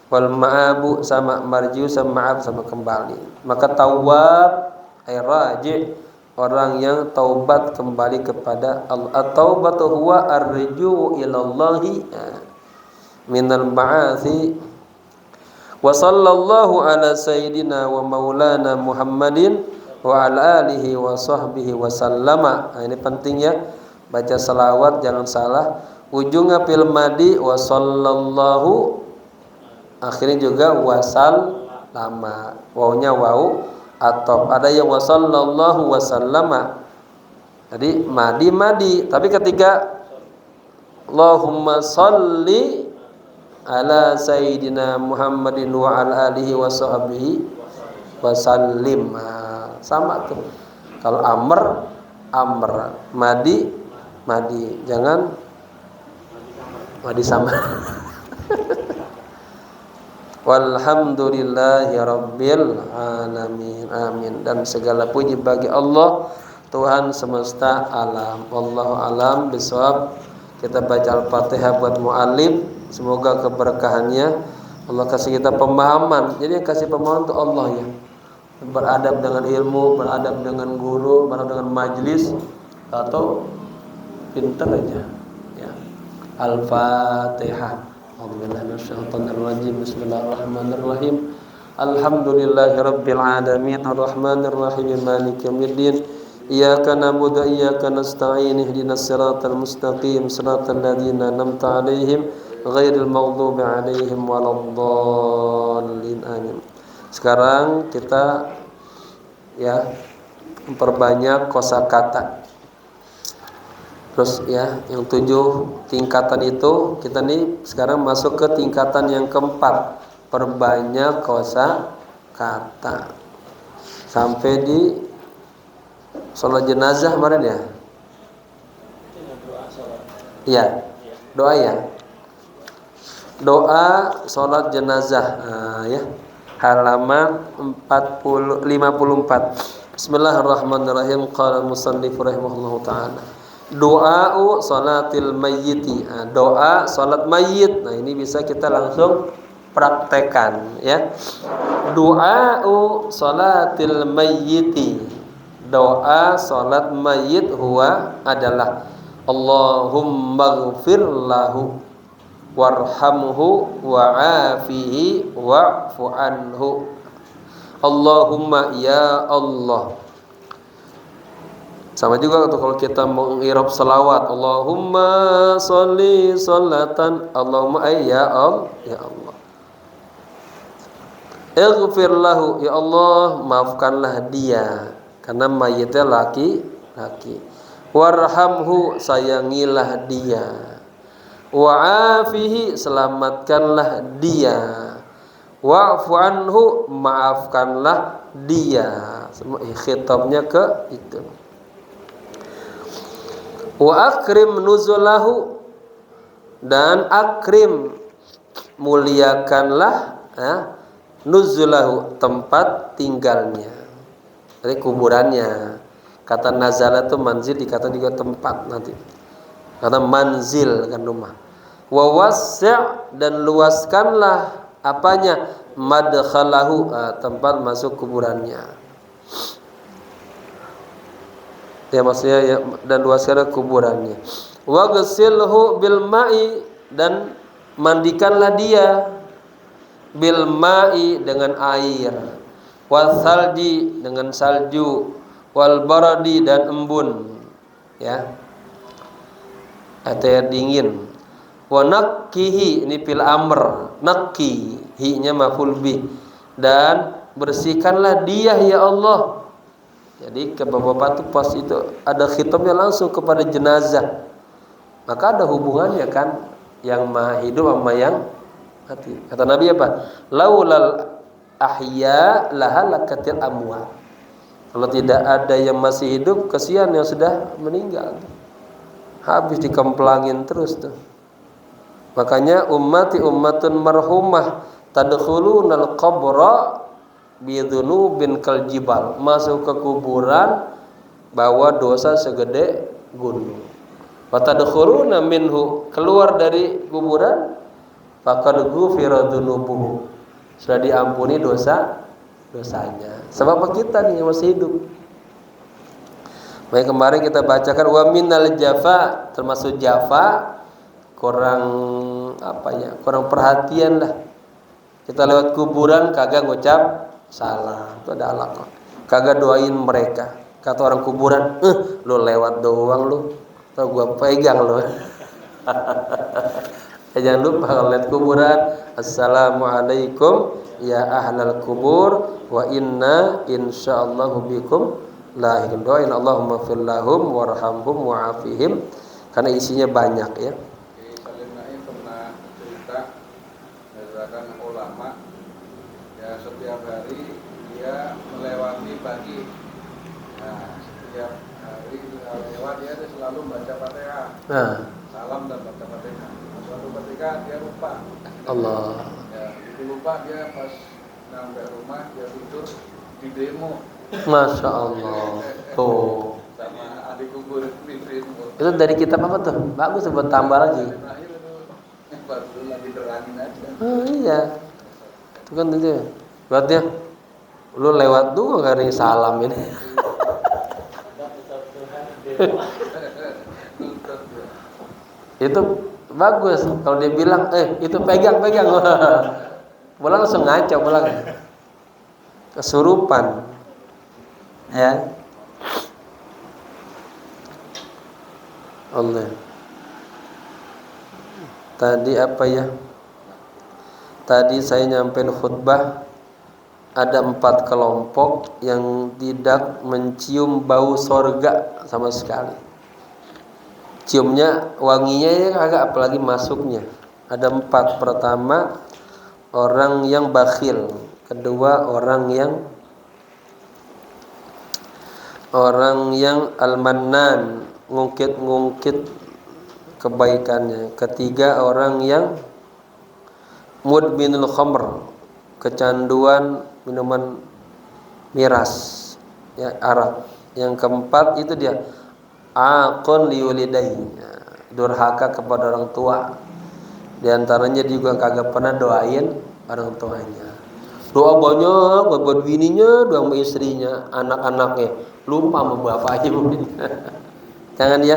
Wal ma'abu, sama marji'u sama ma'ab sama kembali. Maka tawwab ay raji', orang yang taubat kembali kepada Allah. At-taubatu huwa ar-ruju'u ilallahi minal ma'asi. Wa sallallahu ala sayyidina wa maulana Muhammadin wa ala alihi wa sahbihi wa sallama. Nah, ini penting, ya, baca salawat jangan salah. Ujungnya fil madi wa sallallahu, akhirnya juga wasal lama, wawunya wawu atau ada yang wa sallallahu wa sallama. Jadi madi, tapi ketika Allahumma salli ala sayyidina Muhammadin wa ala alihi wa sahbihi wasallim. Sama tuh. Kalau amr, madi, jangan madi sama. Walhamdulillahi rabbil alamin. Amin. Dan segala puji bagi Allah, Tuhan semesta alam. Wallahu alam bisawab. Kita baca Al-Fatihah buat mu'allim. Semoga keberkahannya Allah kasih kita pemahaman. Jadi yang kasih pemahaman itu Allah ya. Beradab dengan ilmu, beradab dengan guru, beradab dengan majlis, atau pintar aja ya. Al-Fatihah. Bismillahirrahmanirrahim. Alhamdulillahirabbil alamin arrahmanirrahim maliki yaumiddin. Iyyaka na'budu wa iyyaka nasta'in ihdinas siratal mustaqim siratal ladzina an'amta 'alaihim ghairil maghdubi 'alaihim waladdallin. Amin. Sekarang kita ya memperbanyak kosakata. Terus ya, yang 7 tingkatan itu kita nih sekarang masuk ke tingkatan yang keempat, perbanyak kosakata. Sampai di sholat jenazah kemarin ya. Iya, doa ya. Doa sholat jenazah. Ya. Halaman 54. Bismillahirrahmanirrahim. Qala al-musannif rahimahullahu taala. Doa salatil mayyiti. Doa salat mayyit. Nah, ini bisa kita langsung praktekan ya. Doa salatil mayyiti. Doa salat mayyit huwa adalah Allahumma ighfir lahu warhamhu wa'afihi wa'fu anhu. Allahumma ya Allah. Sama juga kalau kita mengirab salawat, Allahumma sholli sholatan, Allahumma ya Allah, ya Allah. Ighfir lahu, ya Allah, maafkanlah dia karena mayitnya laki-laki. Warhamhu, sayangilah dia. Wa'afihi, selamatkanlah dia. Wa'fu anhu, maafkanlah dia. Semua khitabnya ke itu. Wa akrim nuzulahu, dan akrim muliakanlah nuzulahu tempat tinggalnya, jadi kuburannya. Kata nazala itu manzil, dikata juga tempat nanti. Kata manzil kan rumah. Wa wasi' dan luaskanlah apanya, madkhalahu tempat masuk kuburannya. Ya maksudnya ya, dan luaskanlah kuburannya. Wa ghasilhu bil ma'i, dan mandikanlah dia bil ma'i dengan air, wal salji dengan salju, wal baradi dan embun ya, atau air dingin. Wa nakkihi, ini fil amr, nakki hi-nya maf'ul bih, dan bersihkanlah dia ya Allah. Jadi bapak-bapak itu pas itu ada khitabnya langsung kepada jenazah. Maka ada hubungannya kan, yang maha hidup sama yang mati. Kata Nabi apa? Laulal ahya lahalakatil amwat. Kalau tidak ada yang masih hidup, kasihan yang sudah meninggal. Habis dikemplangin terus tuh. Makanya ummati ummatun marhumah tadkhulunal qabra bidhunubin kaljibal, masuk ke kuburan bawa dosa segede gunung. Wa tadkhuluna minhu, keluar dari kuburan faqad ghufira dzunubuhu, sudah diampuni dosanya. Sebab kita nih yang masih hidup. Baik, kemarin kita bacakan wa minal jafa, termasuk jafa, kurang kurang perhatian lah. Kita lewat kuburan kagak ngucap salam, itu ada alaqah. Kagak doain mereka. Kata orang kuburan, lu lewat doang lu, atau gua pegang lu. Jangan lupa kalau lihat kuburan, assalamualaikum ya ahlal kubur wa inna insyaallahu bikum lahiqun. Doain Allahumma fir lahum warhamhum wa'afihim, karena isinya banyak ya. Salim Naim pernah cerita misalkan ulama ya setiap hari dia melewati pagi. Nah, setiap hari lewat dia selalu baca Fatihah. Salam dan baca Fatihah. Suatu ketika dia lupa. Allah. Ya, itu lupa dia pas sampai rumah dia tidur di demo. Masya Allah. Tuh. Sama adikku gue di demo. Itu dari kitab apa tuh? Bagus buat tambah lagi. Terakhir itu baru lagi terangin aja. Oh iya. Itu kan itu. Berarti lu lewat dulu kali salam ini. Itu bagus kalau dia bilang itu pegang pulang langsung ngaco pulang kesurupan ya Allah. Tadi apa ya, tadi saya nyampein khutbah ada 4 kelompok yang tidak mencium bau sorga sama sekali. Ciumnya, wanginya ya kagak, apalagi masuknya. Ada 4. Pertama, orang yang bakhil. Kedua, orang yang al-mannan, ngungkit-ngungkit kebaikannya. Ketiga, orang yang mudminul khamr, kecanduan minuman miras, ya, arak. Yang keempat itu dia aqun liwalidayhi, durhaka kepada orang tua. Di antaranya juga kagak pernah doain orang tuanya. Doa banyak buat bininya, doa sama istrinya, anak-anaknya, lupa sama bapaknya mungkin. Jangan ya,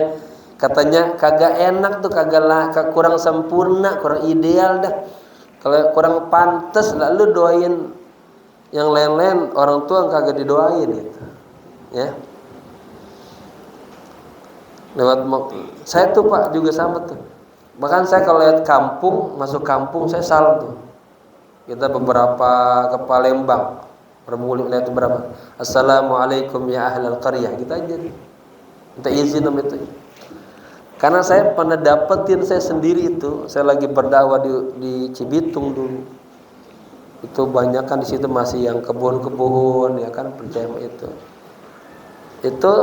katanya kagak enak tuh, kurang sempurna, kurang ideal dah. Kalau kurang pantas lalu doain yang lain-lain, orang tua kagak didoain gitu. Ya. Lewat saya tuh Pak juga sama tuh. Bahkan saya kalau lihat masuk kampung saya salam tuh. Kita beberapa ke Palembang, bermulut lihat berapa. Assalamualaikum ya ahlal qaryah. Kita aja nih. Minta izin sama itu. Karena saya pernah dapetin saya sendiri itu, saya lagi berdakwah di Cibitung dulu. Itu banyak kan di situ masih yang kebun-kebun ya kan, percaya sama itu. Itu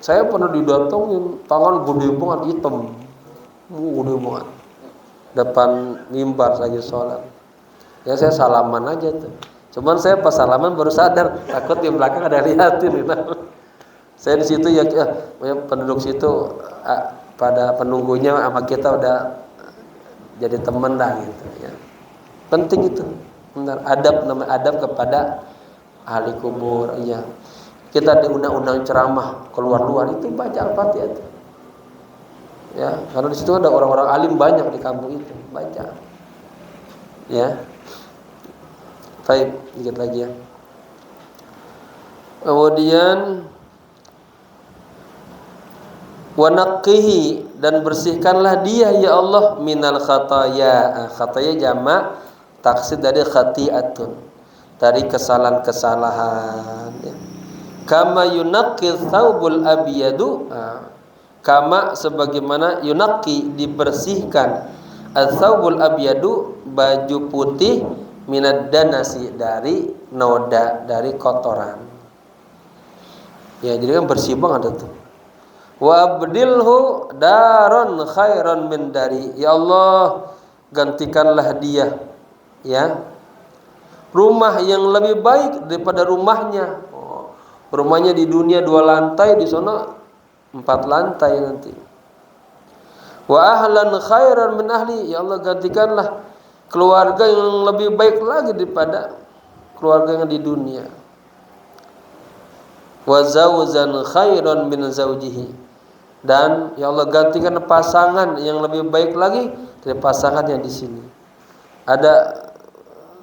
saya pernah didatengin, tangan gede banget hitam. Gede banget. Depan mimbar lagi sholat. Ya saya salaman aja tuh. Cuman saya pas salaman baru sadar, takut di belakang ada liatin. Saya di situ ya penduduk situ pada penunggunya sama kita udah jadi teman dah gitu ya. Penting itu. Benar, namanya adab kepada ahli kubur ya. Kita diundang-undang ceramah keluar-luar itu baca Al-Fatihah itu. Ya, karena di situ ada orang-orang alim banyak di kampung itu, baca. Ya. Baik, dikit lagi ya. Kemudian wa naqqihi, dan bersihkanlah dia ya Allah minal khataya. Khataya jamak taksir dari khati'atun, dari kesalahan-kesalahan ya. Kama yunaqqi thawbul abyadu, kama sebagaimana yunaqi dibersihkan ats-thawbul abyadu baju putih minad danasi dari noda, dari kotoran. Ya, jadi kan bersih banget itu. Wa abdilhu daron khairan min dari, ya Allah gantikanlah dia ya rumah yang lebih baik daripada rumahnya. Rumahnya di dunia 2 lantai, di sana 4 lantai nanti. Wa ahlan khairan min ahli, ya Allah gantikanlah keluarga yang lebih baik lagi daripada keluarga yang di dunia. Wa zawzan khairan min zawjihi, dan ya Allah gantikan pasangan yang lebih baik lagi dari pasangan yang di sini. Ada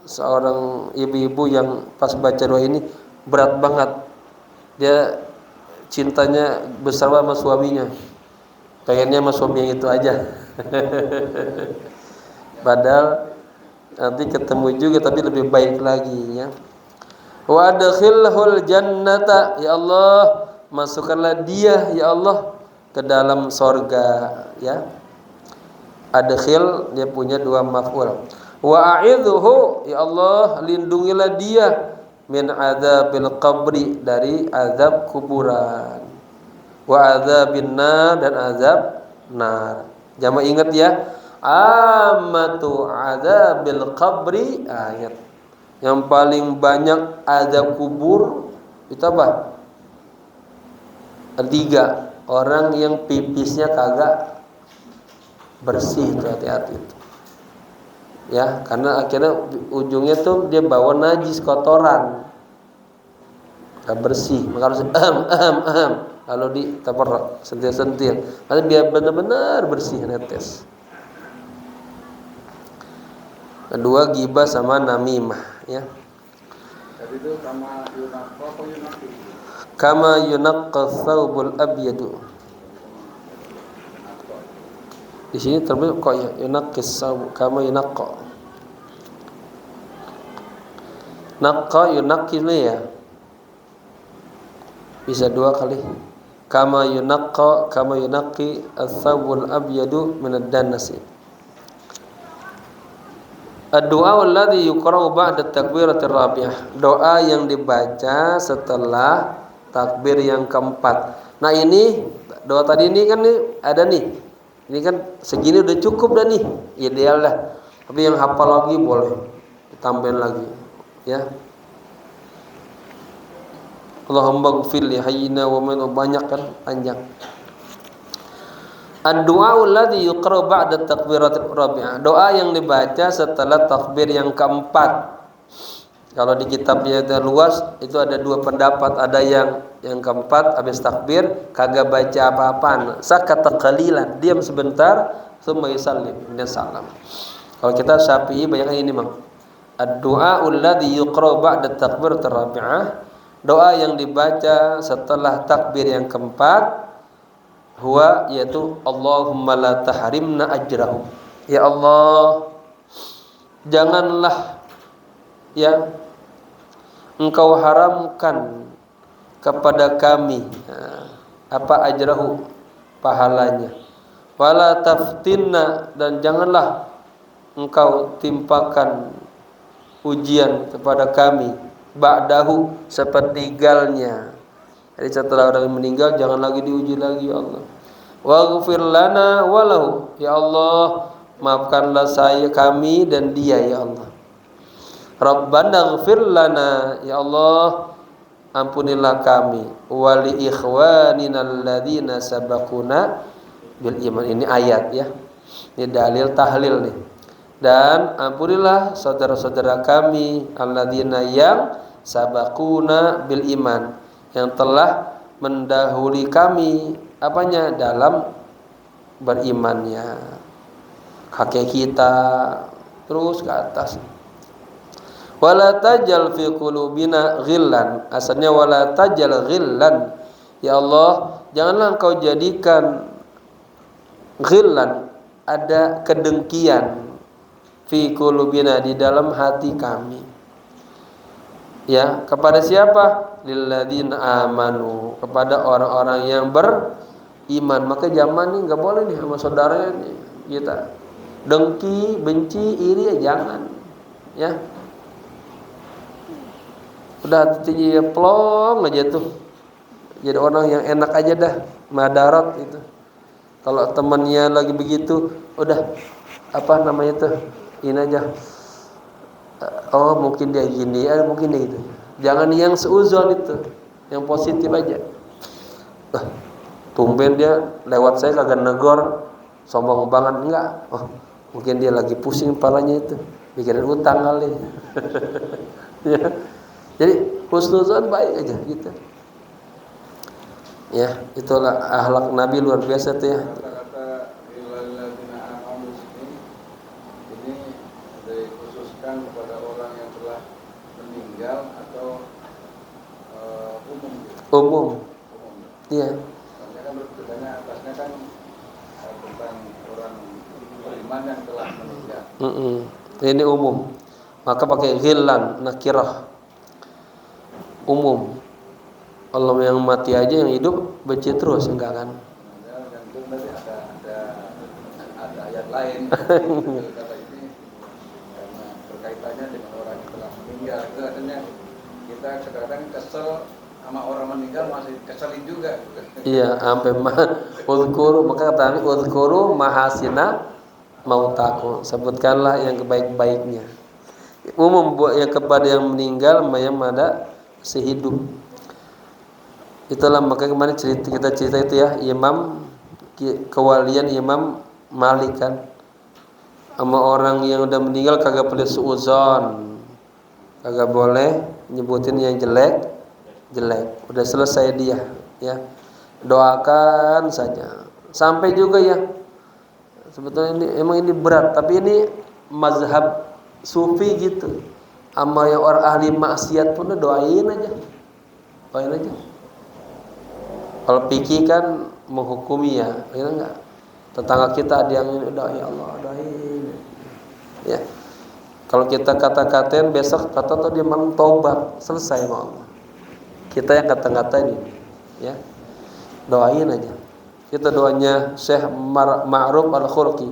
seorang ibu-ibu yang pas baca doa ini berat banget. Dia cintanya besar sama suaminya, pengennya sama suami yang itu aja. Padahal nanti ketemu juga tapi lebih baik lagi ya. Wa adkhilhul jannata, ya Allah masukkanlah dia ya Allah ke dalam sorga ya. Adkhil dia punya 2 maf'ul. Wa a'idhu, ya Allah lindungilah dia min adzabil qabri, dari azab kuburan, wa adzabin nar, dan azab nar. Jamaah ingat ya, amatu adzabil qabri, ayat yang paling banyak azab kubur itu apa? 3, orang yang pipisnya kagak bersih, itu hati-hati itu. Ya, karena akhirnya ujungnya tuh dia bawa najis, kotoran, gak bersih, maka harus lalu ditaper sentil-sentil, nanti biar benar-benar bersih, netes. Kedua, ghibah sama namimah, ya. Jadi itu kama yunaqqa thawbul abyadu. Di sini tertulis kok ya, yunaqqis thawb kama yunaqqa. Naqqa yunaqqi ya. Bisa 2 kali. Kama yunaqqi ats-thawbul abyadu min ad-danasi. Ad-du'a alladhi yuqra'u ba'da takbiratir rabi'ah. Doa yang dibaca setelah takbir yang keempat. Nah, ini doa tadi ini kan nih ada nih. Ini kan segini udah cukup dah nih. Ideal dah. Tapi yang hafal lagi boleh ditambahin lagi, ya. Allahumma ighfir li hayyina wa man, banyak kan, panjang. Ad-du'a alladhi yuqra'u ba'da takbiratir rabi'ah. Doa yang dibaca setelah takbir yang keempat. Kalau di kitabnya itu luas, itu ada 2 pendapat. Ada yang keempat habis takbir kagak baca apa-apaan, sakata qalilan, diam sebentar, tsumma yusallim, kemudian salam. Kalau kita Syafi'i banyak ini, Bang. Ad-du'a alladhi yuqra'u ba'da takbiratir rabi'ah. Doa yang dibaca setelah takbir yang keempat, huwa, yaitu Allahumma la tahrimna ajrahu. Ya Allah, janganlah ya Engkau haramkan kepada kami apa ajrahu, pahalanya. Wala taftinna, dan janganlah Engkau timpakan ujian kepada kami, ba'dahu, sepeninggalnya. Jadi setelah orang meninggal jangan lagi diuji lagi, ya Allah. Waghfir lana walahu, ya Allah maafkanlah kami dan dia, ya Allah. Rabbana ighfir lana, ya Allah ampunilah kami, wali ikhwanina alladzina sabaquna bil iman. Ini ayat, ya. Ini dalil tahlil nih. Dan ampunilah saudara-saudara kami alladzina yang sabaquna bil iman, yang telah mendahului kami apanya, dalam berimannya, kakek kita terus ke atas. Wala tajal fi qulubina ghillan, asalnya wala tajal ghillan, ya Allah janganlah Engkau jadikan ghillan, ada kedengkian, fi qulubina, di dalam hati kami, ya. Kepada siapa? Lilladzina amanu, kepada orang-orang yang beriman. Maka zaman ini nggak boleh nih sama saudaranya nih kita dengki, benci, iri, ya jangan, ya. Udah hatinya plong aja tuh, jadi orang yang enak aja dah, madarat itu. Kalau temannya lagi begitu, udah apa namanya tuh, ini aja, oh mungkin dia gini, mungkin dia gitu. Jangan yang seuzon itu, yang positif aja. Tumben dia lewat saya kagak negor, sombong banget, enggak. Oh mungkin dia lagi pusing kepalanya itu, mikirin utang kali. Ya. Jadi husnuzon baik aja gitu. Ya, itulah akhlak Nabi luar biasa tuh, ya. Kata-kata illalladzina amanu ini dikhususkan kepada orang yang telah meninggal atau umum gitu? Umum. Iya. Soalnya kan berbedanya, atasnya kan tentang orang beriman yang telah meninggal. Ini umum. Maka pakai ghillan, nakirah. Umum. Kalau yang mati aja, yang hidup benci terus, enggak kan? Yang itu tadi ada ayat lain. Kata ini karena meninggal. Itu artinya kita kadang kesel sama orang meninggal masih keselin juga. Iya, sampai uzkuru, maka kata uzkuru mahasina mautakum. Sebutkanlah yang kebaik-baiknya. Umum yang kepada yang meninggal, yang ada si hidup. Itulah maka kemarin kita cerita itu ya, Imam kewalian Imam Malik kan, sama orang yang udah meninggal kagak boleh suuzon, kagak boleh nyebutin yang jelek. Udah selesai dia, ya doakan saja. Sampai juga ya, sebetulnya ini berat, tapi ini mazhab sufi gitu. Sama yang orang ahli maksiat pun doain aja. Kalau fikih kan menghukumi ya enggak. Tetangga kita ada yang ini udah ya Allah doain. Ya. Kalau kita kata-katain besok kata dia malam tobat, selesai sama Allah. Kita yang kata-katain ini, ya. Doain aja. Kita doanya Syekh Ma'ruf Al-Khurqi.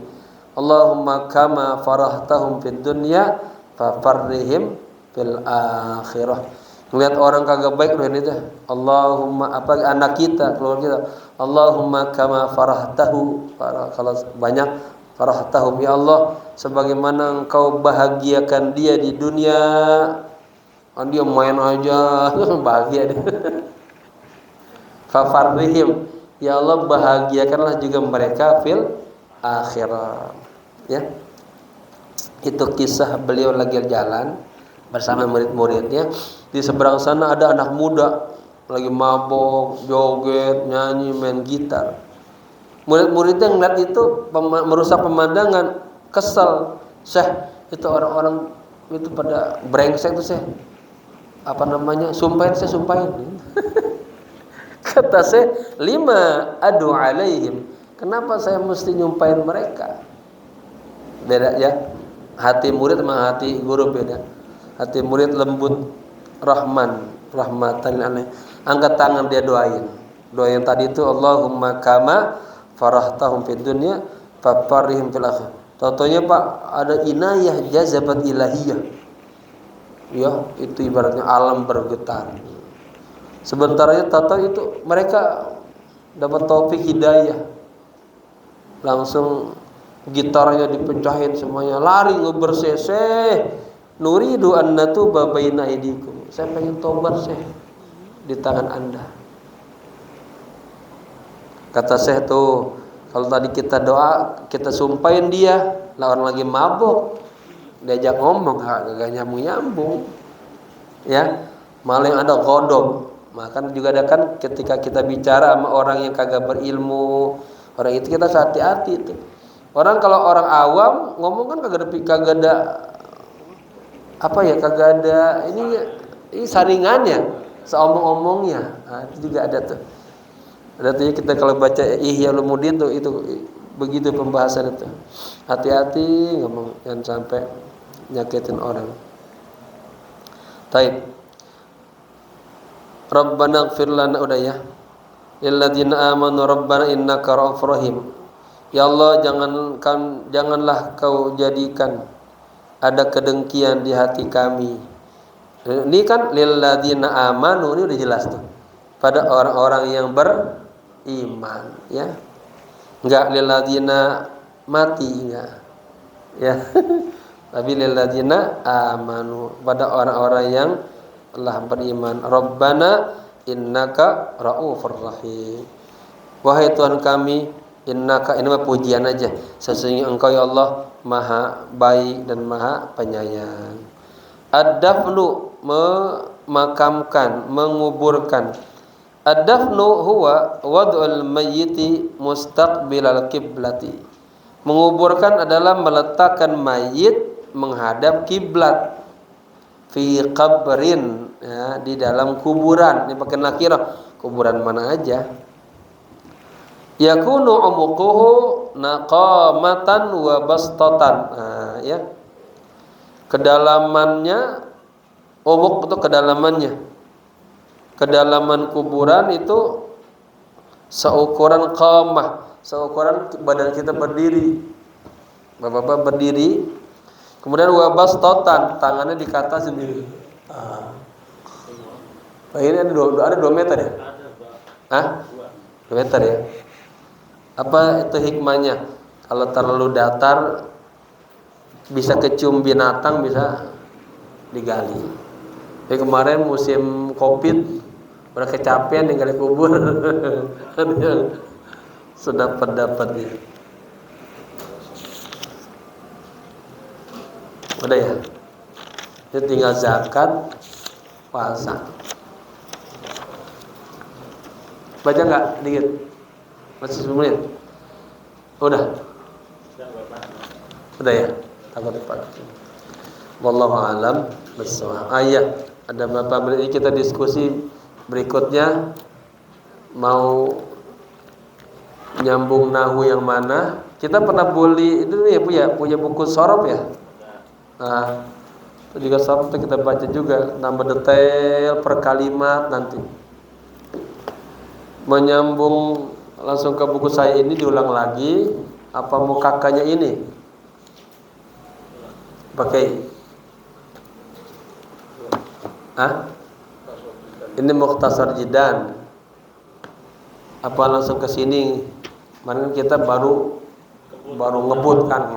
Allahumma kama farahtahum fid dunya fafarrihim fil akhirah. Melihat orang kagak baik doain itu. Allahumma anak kita, keluarga kita. Allahumma kama farahtahu, kalau banyak farahtahum, ya Allah sebagaimana Engkau bahagiakan dia di dunia. Dia main aja bahagia dia. Fafarrihim, ya Allah bahagiakanlah juga mereka fil akhirah. Ya. Itu kisah beliau lagi jalan bersama murid-muridnya. Di seberang sana ada anak muda lagi mabok, joget, nyanyi, main gitar. Murid-muridnya ngeliat itu merusak pemandangan, kesel. Syekh, itu orang-orang itu pada brengsek tuh Syekh. Sumpahin. Kata Syekh, 5 adu alaihim. Kenapa saya mesti nyumpahin mereka? Beda ya. Hati murid sama hati guru beda. Hati murid lembut, rahmatan alaih. Angkat tangan dia doain. Doa yang tadi itu Allahumma kama farahtahum fid dunya fafarrihim fil akhirah. Contohnya Pak, ada inayah jazabat ilahiyah. Ya, itu ibaratnya alam bergetar. Sebentarnya tato itu mereka dapat taufik hidayah. Langsung gitarnya dipecahin semuanya, lari ngeberseseh. Nuridu an natuba baina aidikum. Saya pengen tobat Syekh di tangan Anda. Kata Syekh tuh, kalau tadi kita doa, kita sumpahin dia, lawan lagi mabuk, diajak ngomong gak nyambung. Ya, malah yang ada godom. Maka juga ada kan ketika kita bicara sama orang yang kagak berilmu, orang itu kita hati-hati itu. Orang kalau orang awam ngomong kan kagak ada ini saringannya, seomong-omongnya. Nah, itu juga ada tuh. Ada tuh kita kalau baca Ihya Ulumuddin tuh itu begitu pembahasan itu. Hati-hati ngomong, jangan sampai nyakitin orang. Taib. Rabbana ighfir lana, udah ya. Lilladzina amanu rabbana innaka ra'ufur rahim. Ya Allah, janganlah Kau jadikan ada kedengkian di hati kami. Ini kan lilladzina amanu, ini udah jelas tuh. Pada orang-orang yang beriman, ya. Enggak lilladzina mati, enggak. Ya. Tapi lilladzina amanu, pada orang-orang yang telah beriman. Rabbana innaka ra'ufur rahim. Wahai Tuhan kami, innaka, ini mah pujian aja, sesungguhnya Engkau ya Allah maha baik dan maha penyayang. Ad-dafnu, memakamkan, menguburkan. Ad-dafnu huwa wad'ul mayyiti mustaqbilal qiblati. Menguburkan adalah meletakkan mayit menghadap kiblat. Fi qabrin, ya, di dalam kuburan. Ini pakai nakirah, kuburan mana aja. Yakunu umuquhu naqamatan wa bastatan. Nah, ya. Kedalamannya, umuk itu kedalamannya. Kedalaman kuburan itu seukuran qamah, seukuran badan kita berdiri. Bapak-bapak berdiri. Kemudian wa bastatan, tangannya di atas sendiri. Ini ada 2 meter ya? Hah? 2 meter ya? Apa itu hikmahnya? Kalau terlalu datar bisa kecium binatang, bisa digali. Jadi kemarin musim Covid, udah kecapean tinggal kubur. Sudah dapat ya. Udah ya. Ini tinggal zakat, puasa. Baca nggak dikit? Masih 10 menit. Udah ya. Takut cepat. Wallahu a'lam bishawab. Ada beberapa menit kita diskusi berikutnya. Mau nyambung nahu yang mana? Kita pernah beli itu ya punya buku sorof ya. Nah, itu juga sorof kita baca juga, nambah detail per kalimat nanti. Menyambung langsung ke buku saya ini diulang lagi. Apa mau kakaknya ini? Pakai. Ini Mukhtasar Jidan. Apa langsung ke sini? Kemarin kita baru ngebut kan.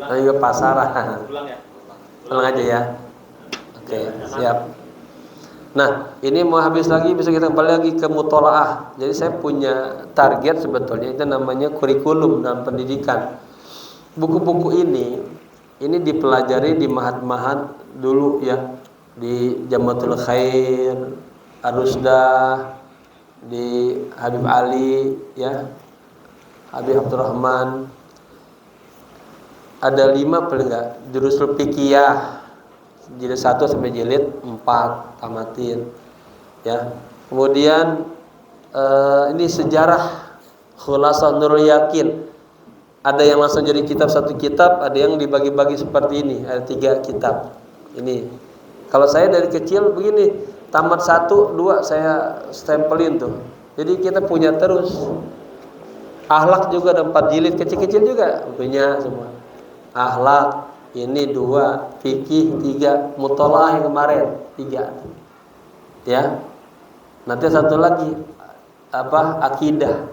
Lagi ke pasaran. Ulang aja ya. Oke, siap. Nah, ini mau habis lagi, bisa kita kembali lagi ke mutolaah. Jadi saya punya target sebetulnya, itu namanya kurikulum dalam pendidikan. Buku-buku ini dipelajari di mahat-mahat dulu ya, di Jamatul Khair, Ar-Rusdah, di Habib Ali ya, Habib Abdurrahman. Ada 5 paling enggak, Durusul Fiqhiyah. Jilid 1 sampai jilid 4 tamatin ya. Kemudian ini sejarah Khulasah Nurul Yakin. Ada yang langsung jadi kitab, 1 kitab, ada yang dibagi-bagi seperti ini, ada 3 kitab. Ini kalau saya dari kecil begini, tamat 1, 2 saya stempelin tuh. Jadi kita punya terus. Akhlak juga ada 4 jilid, kecil-kecil juga punya semua. Akhlak ini 2, fikih 3, mutolaah yang kemarin 3. Ya. Nanti 1 lagi akidah.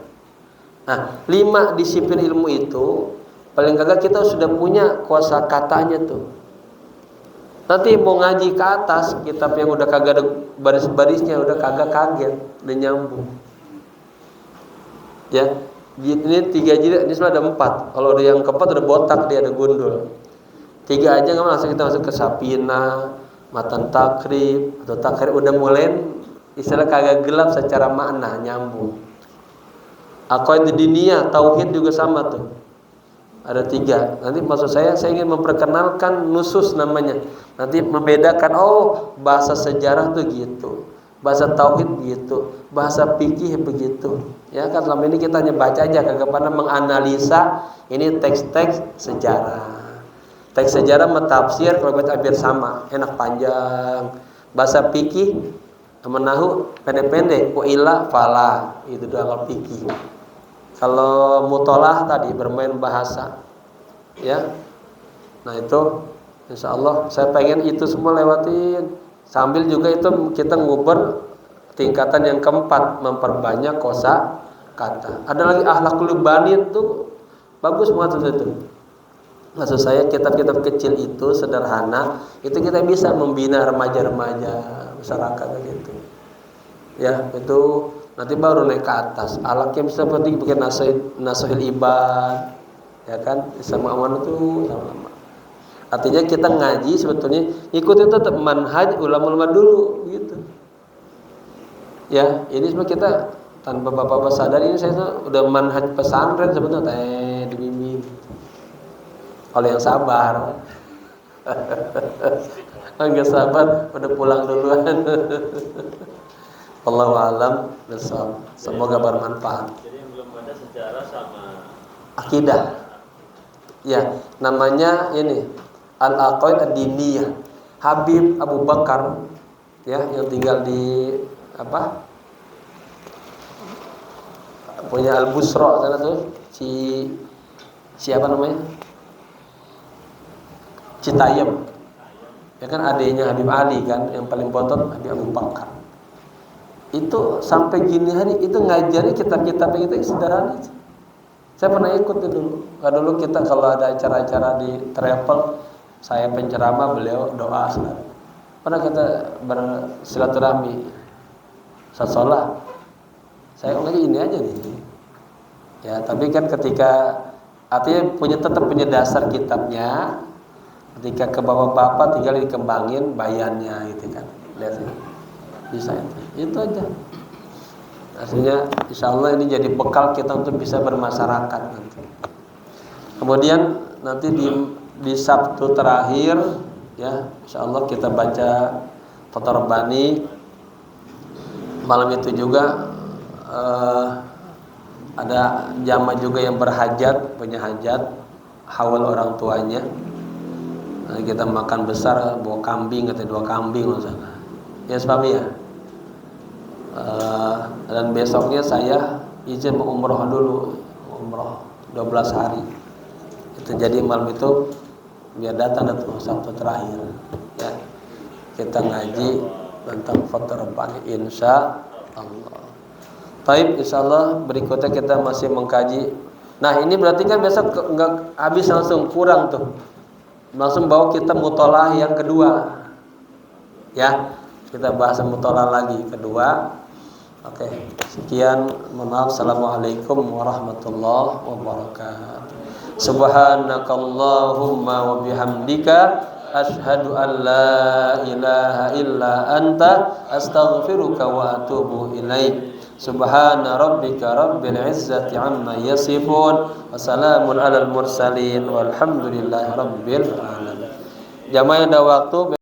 Nah, 5 disiplin ilmu itu paling kagak kita sudah punya kuasa katanya tuh. Nanti mau ngaji ke atas, kitab yang udah kagak ada baris-barisnya udah kagak kaget, udah nyambung. Ya. Ini 3 jilid, ini sudah ada 4. Kalau ada yang keempat udah botak, dia ada gundul. 3 aja nggak langsung kita masuk ke Sapina, Matan Takrib atau Takrib, udah mulai istilah kagak gelap secara makna, nyambung. Aqaidah diniyah, tauhid juga sama tuh. Ada 3. Nanti maksud saya ingin memperkenalkan nusus namanya. Nanti membedakan, bahasa sejarah tuh gitu, bahasa tauhid begitu, bahasa fikih begitu. Ya kan selama ini kita hanya baca aja, kagak pernah menganalisa ini teks-teks sejarah. Teks sejarah mentafsir kalau baca hampir sama, enak panjang. Bahasa fikih sama nahu pendek-pendek, wa illa fala, itu doang kalau fikih. Kalau mutolaah tadi bermain bahasa. Ya. Nah, itu insyaallah saya pengen itu semua lewatin. Sambil juga itu kita nguber tingkatan yang keempat, memperbanyak kosa kata. Ada lagi akhlakul banin tuh bagus banget itu. Maksud saya kitab-kitab kecil itu sederhana, itu kita bisa membina remaja-remaja masyarakat gitu. Ya, itu nanti baru naik ke atas. Alaknya bisa seperti bikin nasuhil ibad, ya kan? Sama aman itu sama. Artinya kita ngaji sebetulnya ikutin tetap manhaj ulama-ulama dulu gitu. Ya, ini semua kita tanpa bapak-bapak sadar ini saya udah manhaj pesantren sebetulnya dibimbing. Kalau yang sabar, enggak sabar udah pulang duluan. Wallahu a'lam bishawab. Semoga bermanfaat. Jadi yang belum ada sejarah sama akidah. Ya, namanya ini Al-Aqaidah Ad-Diniyah. Habib Abu Bakar ya yang tinggal di punya Al-Busra sana tuh, siapa namanya? Citayam. Ya kan adiknya Habib Ali kan, yang paling bontot Habib Abu Bakar. Itu sampai gini hari itu ngajarnya kitab-kitab kita sederhana. Saya pernah ikut itu dulu. Dulu kita kalau ada acara-acara di travel, saya penceramah, beliau doa selalu. Pernah kita bersilaturahmi, sasolah. Saya ngaji ini aja nih. Ya, tapi kan ketika artinya tetap punya dasar kitabnya. Ketika ke bapak-bapak tinggal dikembangin bayannya gitu kan. Lihat sini. Bisa itu aja. Artinya insya Allah ini jadi bekal kita untuk bisa bermasyarakat nanti. Kemudian nanti di Sabtu terakhir ya, insya Allah kita baca Fathur Rabbani. Malam itu juga ada jamaah juga yang berhajat, punya hajat, hawal orang tuanya. Nah, kita makan besar, bawa kambing atau 2 kambing misalnya. Ya sepami ya. Dan besoknya saya izin mau umroh dulu, umroh 12 hari. Itu jadi malam itu biar datang Sabtu terakhir. Ya, kita ngaji tentang Fathur Rabbani insya Allah. Baik, insya Allah berikutnya kita masih mengkaji. Nah ini berarti kan besok nggak habis langsung, kurang tuh. Langsung bawa kita mutolaah yang kedua. Ya, kita bahas mutolaah lagi kedua. Oke, sekian. Mohon maaf. Assalamualaikum warahmatullahi wabarakatuh. Subhanakallahumma wa bihamdika asyhadu an la ilaha illa anta astaghfiruka wa atubu ilaik. Subhana rabbika rabbil izzati amma yasifun wa salamun alal mursalin walhamdulillahi rabbil alamin. Jamaah ada waktu